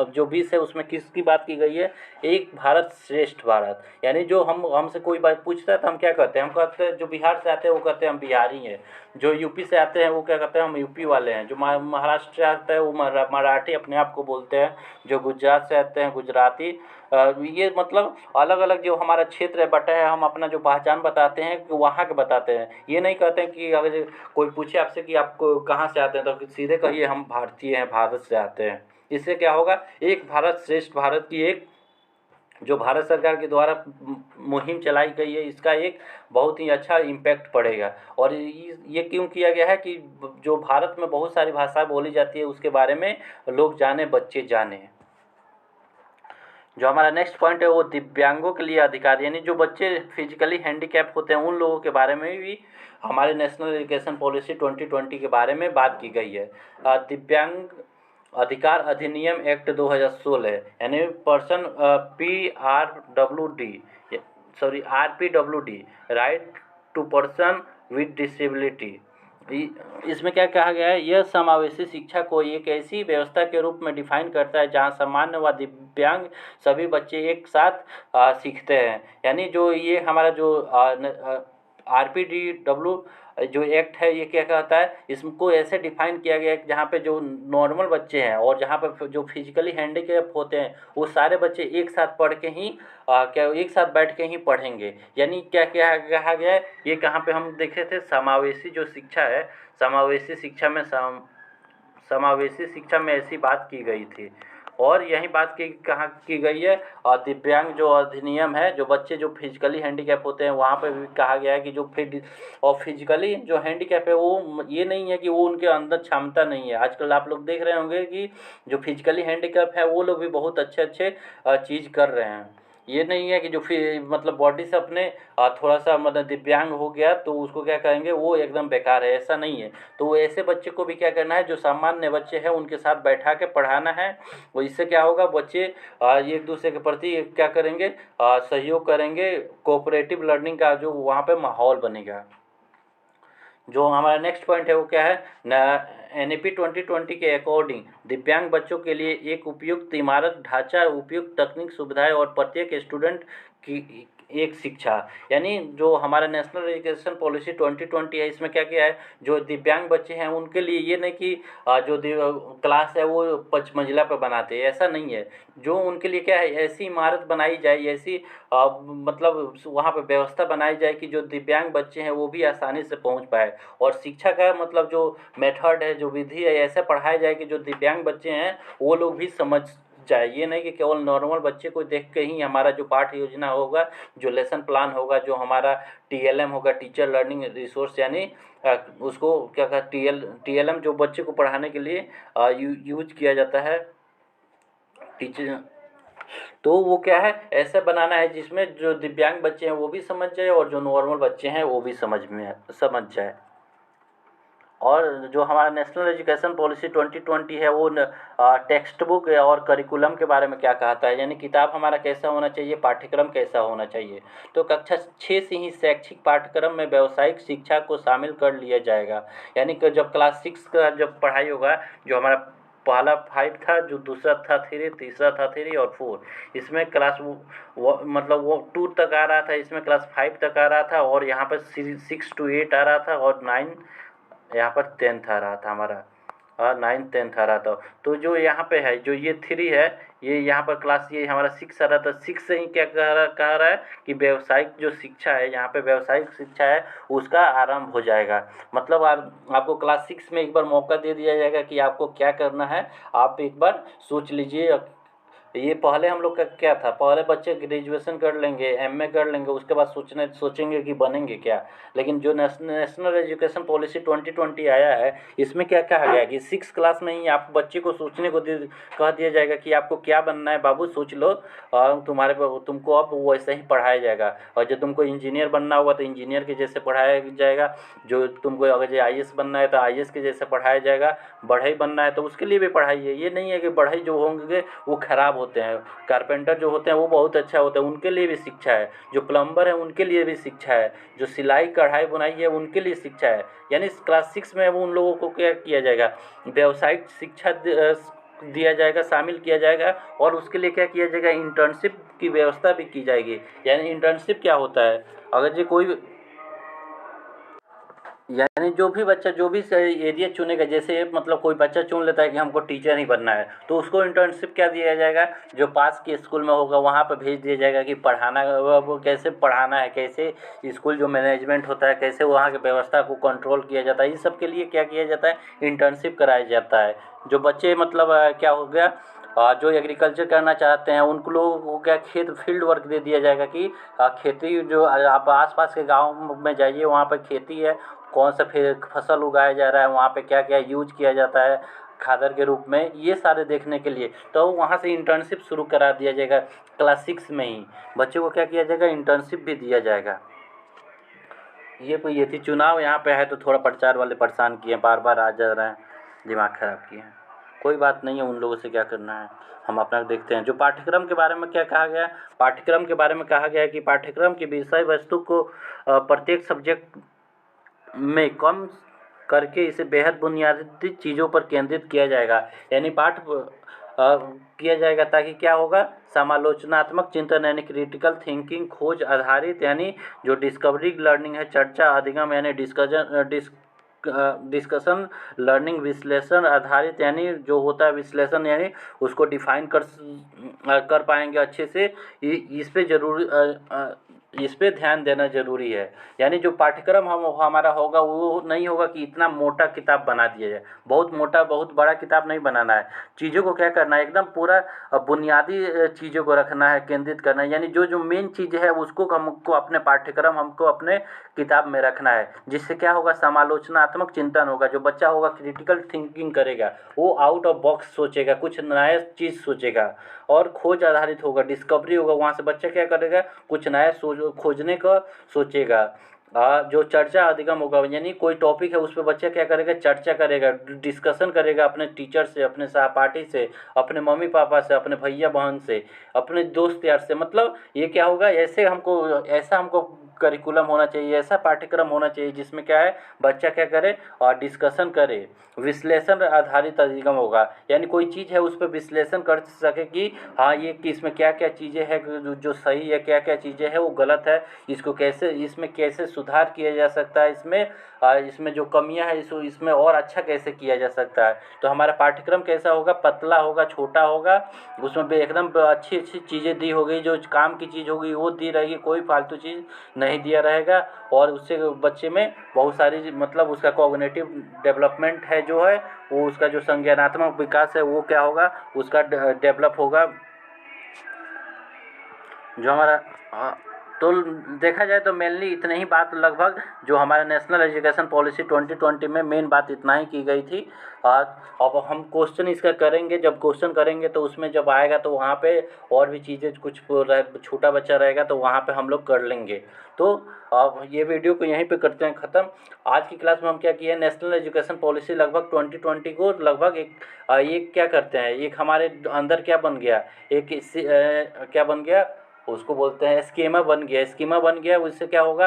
जो 20 है, उसमें किसकी बात की गई है? एक भारत श्रेष्ठ भारत। यानी जो हमसे कोई बात पूछता है तो हम क्या कहते हैं? हम कहते हैं, जो बिहार से आते हैं वो कहते हैं हम बिहारी हैं, जो यूपी से आते हैं वो क्या कहते हैं? हम यूपी वाले हैं, जो महाराष्ट्र से आते हैं वो मराठी अपने आप को बोलते हैं, जो गुजरात से आते हैं गुजराती। ये मतलब अलग अलग जो हमारा क्षेत्र है बटा है, हम अपना जो पहचान बताते हैं कि वहाँ के बताते हैं। ये नहीं कहते हैं कि अगर कोई पूछे आपसे कि आपको कहाँ से आते हैं तो सीधे कहिए हम भारतीय हैं, भारत से आते हैं। इससे क्या होगा? एक भारत श्रेष्ठ भारत की एक जो भारत सरकार के द्वारा मुहिम चलाई गई है, इसका एक बहुत ही अच्छा इम्पैक्ट पड़ेगा। और ये क्यों किया गया है कि जो भारत में बहुत सारी भाषाएं बोली जाती है उसके बारे में लोग जाने, बच्चे जाने। जो हमारा नेक्स्ट पॉइंट है वो दिव्यांगों के लिए अधिकार, यानी जो बच्चे फिजिकली हैंडीकैप होते हैं उन लोगों के बारे में भी हमारे नेशनल एजुकेशन पॉलिसी 2020 के बारे में बात की गई है। दिव्यांग अधिकार अधिनियम एक्ट 2016, यानी person RPWD, right to person with disability. इसमें क्या कहा गया है? यह समावेशी शिक्षा को एक ऐसी व्यवस्था के रूप में डिफाइन करता है जहां सामान्य व दिव्यांग सभी बच्चे एक साथ सीखते हैं। यानी जो ये हमारा जो RPDW जो एक्ट है, ये क्या कहता है? इसको ऐसे डिफाइन किया गया है कि जहाँ पे जो नॉर्मल बच्चे हैं और जहाँ पे जो फिजिकली हैंडीकैप होते हैं वो सारे बच्चे एक साथ पढ़ के ही क्या एक साथ बैठ के ही पढ़ेंगे। यानी क्या क्या कहा गया है? ये कहाँ पे हम देखे थे? समावेशी जो शिक्षा है, समावेशी शिक्षा में समावेशी शिक्षा में ऐसी बात की गई थी। और यही बात की कहाँ की गई है? और दिव्यांग जो अधिनियम है, जो बच्चे जो फिजिकली हैंडीकैप होते हैं वहाँ पे भी कहा गया है कि जो फिजिकली जो हैंडीकैप है वो ये नहीं है कि वो उनके अंदर क्षमता नहीं है। आजकल आप लोग देख रहे होंगे कि जो फिजिकली हैंडीकैप है वो लोग भी बहुत अच्छे अच्छे चीज़ कर रहे हैं। ये नहीं है कि जो मतलब बॉडी से अपने थोड़ा सा मतलब दिव्यांग हो गया तो उसको क्या कहेंगे? वो एकदम बेकार है, ऐसा नहीं है। तो वो ऐसे बच्चे को भी क्या करना है? जो सामान्य बच्चे हैं उनके साथ बैठा के पढ़ाना है। वो इससे क्या होगा? बच्चे एक दूसरे के प्रति क्या करेंगे? सहयोग करेंगे, कोऑपरेटिव लर्निंग का जो वहाँ पे माहौल बनेगा। जो हमारा नेक्स्ट पॉइंट है वो क्या है? NEP 2020 के अकॉर्डिंग दिव्यांग बच्चों के लिए एक उपयुक्त इमारत ढांचा, उपयुक्त तकनीक सुविधाएं और प्रत्येक स्टूडेंट की एक शिक्षा। यानी जो हमारा नेशनल एजुकेशन पॉलिसी 2020 है, इसमें क्या किया है? जो दिव्यांग बच्चे हैं उनके लिए ये नहीं कि जो क्लास है वो 5 मंजिला पर बनाते हैं, ऐसा नहीं है। जो उनके लिए क्या है? ऐसी इमारत बनाई जाए, ऐसी मतलब वहाँ पे व्यवस्था बनाई जाए कि जो दिव्यांग बच्चे हैं वो भी आसानी से पहुँच पाए। और शिक्षा का मतलब जो मेथड है, जो विधि है, ऐसे पढ़ाया जाए कि जो दिव्यांग बच्चे हैं वो लोग भी समझ जाए। ये नहीं कि केवल नॉर्मल बच्चे को देख के ही हमारा जो पाठ्य योजना होगा, जो लेसन प्लान होगा, जो हमारा TLM होगा, टीचर लर्निंग रिसोर्स, यानी उसको क्या कहते हैं? TLM जो बच्चे को पढ़ाने के लिए यूज किया जाता है टीचर। तो वो क्या है? ऐसे बनाना है जिसमें जो दिव्यांग बच्चे हैं वो भी समझ जाए और जो नॉर्मल बच्चे हैं वो भी समझ जाए। और जो हमारा नेशनल एजुकेशन पॉलिसी 2020 है वो टेक्स्ट बुक और करिकुलम के बारे में क्या कहता है? यानी किताब हमारा कैसा होना चाहिए, पाठ्यक्रम कैसा होना चाहिए। तो कक्षा 6 से ही शैक्षिक पाठ्यक्रम में व्यावसायिक शिक्षा को शामिल कर लिया जाएगा। यानी कि जब क्लास 6 का जब पढ़ाई होगा, जो हमारा पहला 5 था, जो दूसरा था 3, तीसरा था 3 और 4, इसमें क्लास मतलब वो 2 तक आ रहा था, इसमें क्लास 5 तक आ रहा था, और यहाँ पर 6 to 8 आ रहा था, और 9 यहाँ पर 10th आ रहा था हमारा। 9th 10th आ रहा था। तो जो यहाँ पे है, जो ये 3 है, ये यहाँ पर क्लास ये हमारा 6 आ रहा था। 6 से ही क्या कह रहा है कि व्यावसायिक जो शिक्षा है, यहाँ पे व्यावसायिक शिक्षा है उसका आरंभ हो जाएगा। मतलब आपको क्लास 6 में एक बार मौका दे दिया जाएगा कि आपको क्या करना है, आप एक बार सोच लीजिए। ये पहले हम लोग का क्या था, पहले बच्चे ग्रेजुएशन कर लेंगे, एमए कर लेंगे, उसके बाद सोचेंगे कि बनेंगे क्या। लेकिन जो नेशनल एजुकेशन पॉलिसी 2020 आया है, इसमें क्या कहा गया कि 6 क्लास में ही आप बच्चे को सोचने को कह दिया जाएगा कि आपको क्या बनना है बाबू, सोच लो, और तुमको अब वैसे ही पढ़ाया जाएगा। और जो तुमको इंजीनियर बनना होगा तो इंजीनियर के जैसे पढ़ाया जाएगा, जो तुमको अगर आईएएस बनना है तो आईएएस के जैसे पढ़ाया जाएगा, बढ़ई बनना है तो उसके लिए भी पढ़ाइए। ये नहीं है कि बढ़ई जो होंगे वो खराब होते हैं, कारपेंटर जो होते हैं वो बहुत अच्छा होता है, उनके लिए भी शिक्षा है। जो प्लम्बर है उनके लिए भी शिक्षा है, जो सिलाई कढ़ाई बुनाई है उनके लिए शिक्षा है। यानी क्लास 6 में उन लोगों को क्या किया जाएगा, व्यावसायिक शिक्षा दिया जाएगा, शामिल किया जाएगा। और उसके लिए क्या किया जाएगा, इंटर्नशिप की व्यवस्था भी की जाएगी। यानी इंटर्नशिप क्या होता है, अगर जो कोई यानी जो भी बच्चा जो भी एरिया चुनेगा, जैसे मतलब कोई बच्चा चुन लेता है कि हमको टीचर ही बनना है, तो उसको इंटर्नशिप क्या दिया जाएगा, जो पास के स्कूल में होगा वहाँ पर भेज दिया जाएगा कि पढ़ाना, वो कैसे पढ़ाना है, कैसे स्कूल जो मैनेजमेंट होता है, कैसे वहाँ की व्यवस्था को कंट्रोल किया जाता है, इस सब के लिए क्या किया जाता है, इंटर्नशिप कराया जाता है। जो बच्चे मतलब क्या हो गया, जो एग्रीकल्चर करना चाहते हैं उनको लोगों को क्या खेत फील्ड वर्क दे दिया जाएगा कि खेती, जो आप आसपास के गांव में जाइए, वहाँ पर खेती है, कौन सा फिर फसल उगाया जा रहा है, वहाँ पे क्या क्या यूज किया जाता है खादर के रूप में, ये सारे देखने के लिए तो वहाँ से इंटर्नशिप शुरू करा दिया जाएगा। क्लास 6 में ही बच्चों को क्या किया जाएगा, इंटर्नशिप भी दिया जाएगा। ये थी चुनाव यहाँ पे है तो थोड़ा प्रचार वाले परेशान किए, बार बार आ जा रहे हैं, दिमाग ख़राब किए हैं। कोई बात नहीं है, उन लोगों से क्या करना है, हम अपना देखते हैं। जो पाठ्यक्रम के बारे में क्या कहा गया, पाठ्यक्रम के बारे में कहा गया है कि पाठ्यक्रम की विषय वस्तु को प्रत्येक सब्जेक्ट में कम करके इसे बेहद बुनियादी चीज़ों पर केंद्रित किया जाएगा। यानी पाठ किया जाएगा ताकि क्या होगा, समालोचनात्मक चिंतन यानी क्रिटिकल थिंकिंग, खोज आधारित यानी जो डिस्कवरी लर्निंग है, चर्चा अधिगम यानी डिस्कशन लर्निंग, विश्लेषण आधारित यानी जो होता है विश्लेषण, यानी उसको डिफाइन कर पाएंगे अच्छे से। इस पे जरूरी इस पे ध्यान देना ज़रूरी है। यानी जो पाठ्यक्रम हमारा होगा वो नहीं होगा कि इतना मोटा किताब बना दिया जाए, बहुत मोटा बहुत बड़ा किताब नहीं बनाना है। चीज़ों को क्या करना है, एकदम पूरा बुनियादी चीज़ों को रखना है, केंद्रित करना है। यानी जो जो मेन चीज़ है उसको हमको अपने पाठ्यक्रम, हमको अपने किताब में रखना है। जिससे क्या होगा, समालोचनात्मक चिंतन होगा। जो बच्चा होगा क्रिटिकल थिंकिंग करेगा, वो आउट ऑफ बॉक्स सोचेगा, कुछ नया चीज़ सोचेगा। और खोज आधारित होगा, डिस्कवरी होगा, वहाँ से बच्चा क्या करेगा, कुछ नया खोजने का सोचेगा। जो चर्चा अधिगम होगा, यानी कोई टॉपिक है उस पर बच्चा क्या करेगा, चर्चा करेगा, डिस्कशन करेगा अपने टीचर से, अपने सहपाठी से, अपने मम्मी पापा से, अपने भैया बहन से, अपने दोस्त यार से। मतलब ये क्या होगा, ऐसा हमको करिकुलम होना चाहिए, ऐसा पाठ्यक्रम होना चाहिए जिसमें क्या है, बच्चा क्या करे और डिस्कशन करे। विश्लेषण आधारित अधिगम होगा, यानी कोई चीज़ है उस पर विश्लेषण कर सके कि हाँ ये कि इसमें क्या क्या चीज़ें हैं जो सही है, क्या क्या चीज़ें हैं वो गलत है, इसको कैसे, इसमें कैसे सुधार किया जा सकता है, इसमें जो कमियां हैं इसमें और अच्छा कैसे किया जा सकता है। तो हमारा पाठ्यक्रम कैसा होगा, पतला होगा, छोटा होगा, उसमें एकदम अच्छी अच्छी चीज़ें दी होगी, जो काम की चीज़ होगी वो दी रहेगी, कोई फालतू चीज़ नहीं दिया रहेगा। और उससे बच्चे में बहुत सारी मतलब उसका कॉग्निटिव डेवलपमेंट है जो है, वो उसका जो संज्ञानात्मक विकास है वो क्या होगा, उसका डेवलप होगा। जो हमारा तो देखा जाए तो मेनली इतने ही बात, लगभग जो हमारा नेशनल एजुकेशन पॉलिसी 2020 में मेन बात इतना ही की गई थी। अब हम क्वेश्चन इसका करेंगे, जब क्वेश्चन करेंगे तो उसमें जब आएगा तो वहाँ पे और भी चीज़ें कुछ छोटा बच्चा रहेगा तो वहाँ पे हम लोग कर लेंगे। तो अब ये वीडियो को यहीं पे करते हैं ख़त्म। आज की क्लास में हम क्या किया, नेशनल एजुकेशन पॉलिसी लगभग 2020 को लगभग एक क्या करते हैं, एक हमारे अंदर क्या बन गया, क्या बन गया, उसको बोलते हैं स्कीमा बन गया। स्कीमा बन गया, उससे क्या होगा,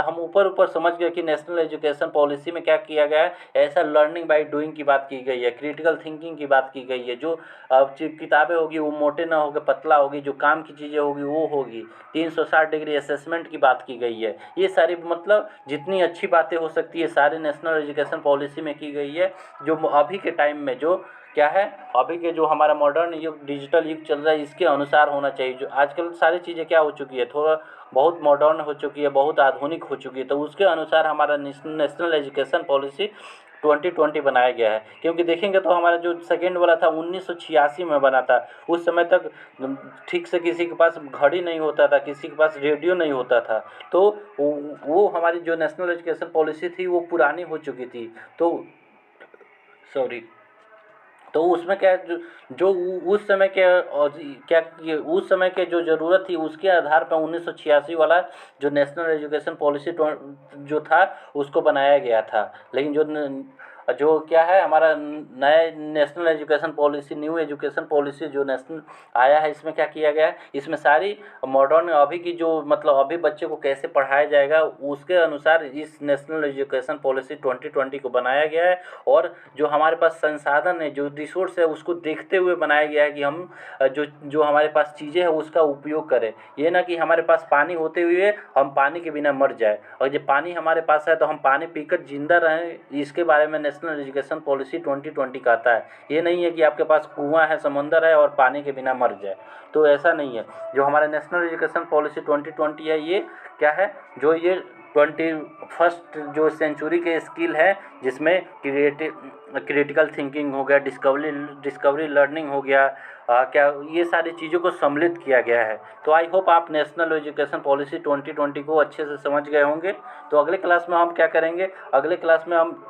हम ऊपर ऊपर समझ गए कि नेशनल एजुकेशन पॉलिसी में क्या किया गया है। ऐसा लर्निंग बाय डूइंग की बात की गई है, क्रिटिकल थिंकिंग की बात की गई है। जो किताबें होगी वो मोटे ना होकर पतला होगी, जो काम की चीज़ें होगी वो होगी। 360 डिग्री असेसमेंट की बात की गई है। ये सारी मतलब जितनी अच्छी बातें हो सकती है सारे नेशनल एजुकेशन पॉलिसी में की गई है। जो अभी के टाइम में जो क्या है, अभी के जो हमारा मॉडर्न युग, डिजिटल युग चल रहा है, इसके अनुसार होना चाहिए। जो आजकल सारी चीज़ें क्या हो चुकी है, थोड़ा बहुत मॉडर्न हो चुकी है, बहुत आधुनिक हो चुकी है, तो उसके अनुसार हमारा नेशनल एजुकेशन पॉलिसी 2020 बनाया गया है। क्योंकि देखेंगे तो हमारा जो सेकेंड वाला था 1986 में बना था। उस समय तक ठीक से किसी के पास घड़ी नहीं होता था, किसी के पास रेडियो नहीं होता था। तो वो हमारी जो नेशनल एजुकेशन पॉलिसी थी वो पुरानी हो चुकी थी। तो सॉरी, तो उसमें क्या है, जो उस समय के उस समय के जो ज़रूरत थी उसके आधार पर 1986 वाला जो नेशनल एजुकेशन पॉलिसी जो था उसको बनाया गया था। लेकिन जो क्या है हमारा नया national education policy, new education policy जो नेशनल आया है, इसमें क्या किया गया है, इसमें सारी मॉडर्न अभी की जो मतलब अभी बच्चे को कैसे पढ़ाया जाएगा उसके अनुसार इस नेशनल एजुकेशन पॉलिसी 2020 को बनाया गया है। और जो हमारे पास संसाधन है, जो रिसोर्स है, उसको देखते हुए बनाया गया है कि हम जो हमारे पास चीज़ें हैं उसका उपयोग करें। ये ना कि हमारे पास पानी होते हुए हम पानी के बिना मर जाए, और जब पानी हमारे पास है तो हम पानी पीकर जिंदा रहें, इसके बारे में नेशनल एजुकेशन पॉलिसी 2020 कहता है। ये नहीं है कि आपके पास कुआं है, समंदर है और पानी के बिना मर जाए, तो ऐसा नहीं है। जो हमारा नेशनल एजुकेशन पॉलिसी 2020 है, ये क्या है, जो ये 21st जो सेंचुरी के स्किल है, जिसमें क्रिटिकल थिंकिंग हो गया, डिस्कवरी लर्निंग हो गया, क्या ये सारी चीज़ों को सम्मिलित किया गया है। तो आई होप आप नेशनल एजुकेशन पॉलिसी 2020 को अच्छे से समझ गए होंगे। तो अगले क्लास में हम क्या करेंगे, अगले क्लास में हम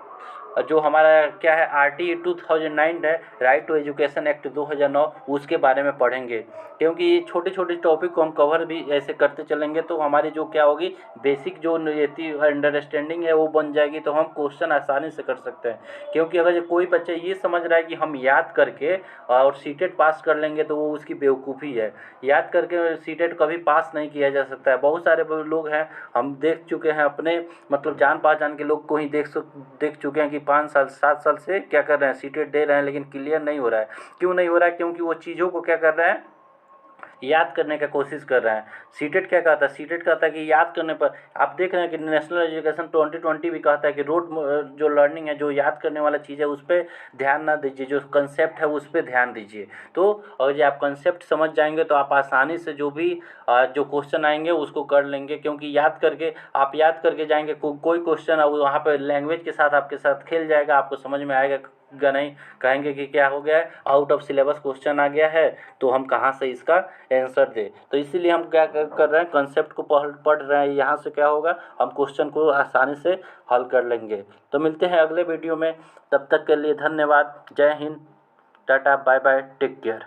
जो हमारा क्या है RTE 2009 है, राइट टू एजुकेशन एक्ट 2009, उसके बारे में पढ़ेंगे। क्योंकि ये छोटे छोटे टॉपिक को हम कवर भी ऐसे करते चलेंगे तो हमारी जो क्या होगी, बेसिक जो अंडरस्टैंडिंग है वो बन जाएगी, तो हम क्वेश्चन आसानी से कर सकते हैं। क्योंकि अगर कोई बच्चा ये समझ रहा है कि हम याद करके और सीटेट पास कर लेंगे तो वो उसकी बेवकूफ़ी है। याद करके सीटेट कभी पास नहीं किया जा सकता है। बहुत सारे लोग हैं, हम देख चुके हैं, अपने मतलब जान पहचान के लोग को ही देख चुके हैं कि 5 साल 7 साल से क्या कर रहे हैं, सीटेट दे रहे हैं लेकिन क्लियर नहीं हो रहा है। क्यों नहीं हो रहा है? क्योंकि वो चीज़ों को क्या कर रहे हैं, याद करने का कोशिश कर रहे हैं। सीटेट क्या कहता है, सीटेट कहता है कि याद करने पर, आप देख रहे हैं कि नेशनल एजुकेशन 2020 भी कहता है कि जो लर्निंग है, जो याद करने वाला चीज़ है उस पर ध्यान ना दीजिए, जो कंसेप्ट है उस पर ध्यान दीजिए। तो अगर जो आप कंसेप्ट समझ जाएंगे तो आप आसानी से जो भी जो क्वेश्चन आएंगे उसको कर लेंगे। क्योंकि याद करके जाएंगे, कोई क्वेश्चन वहाँ पर लैंग्वेज के साथ आपके साथ खेल जाएगा, आपको समझ में आएगा नहीं, कहेंगे कि क्या हो गया है, आउट ऑफ सिलेबस क्वेश्चन आ गया है, तो हम कहाँ से इसका आंसर दें। तो इसीलिए हम क्या कर रहे हैं, कंसेप्ट को पढ़ रहे हैं। यहाँ से क्या होगा, हम क्वेश्चन को आसानी से हल कर लेंगे। तो मिलते हैं अगले वीडियो में, तब तक के लिए धन्यवाद। जय Hind, tata, bye bye, take care.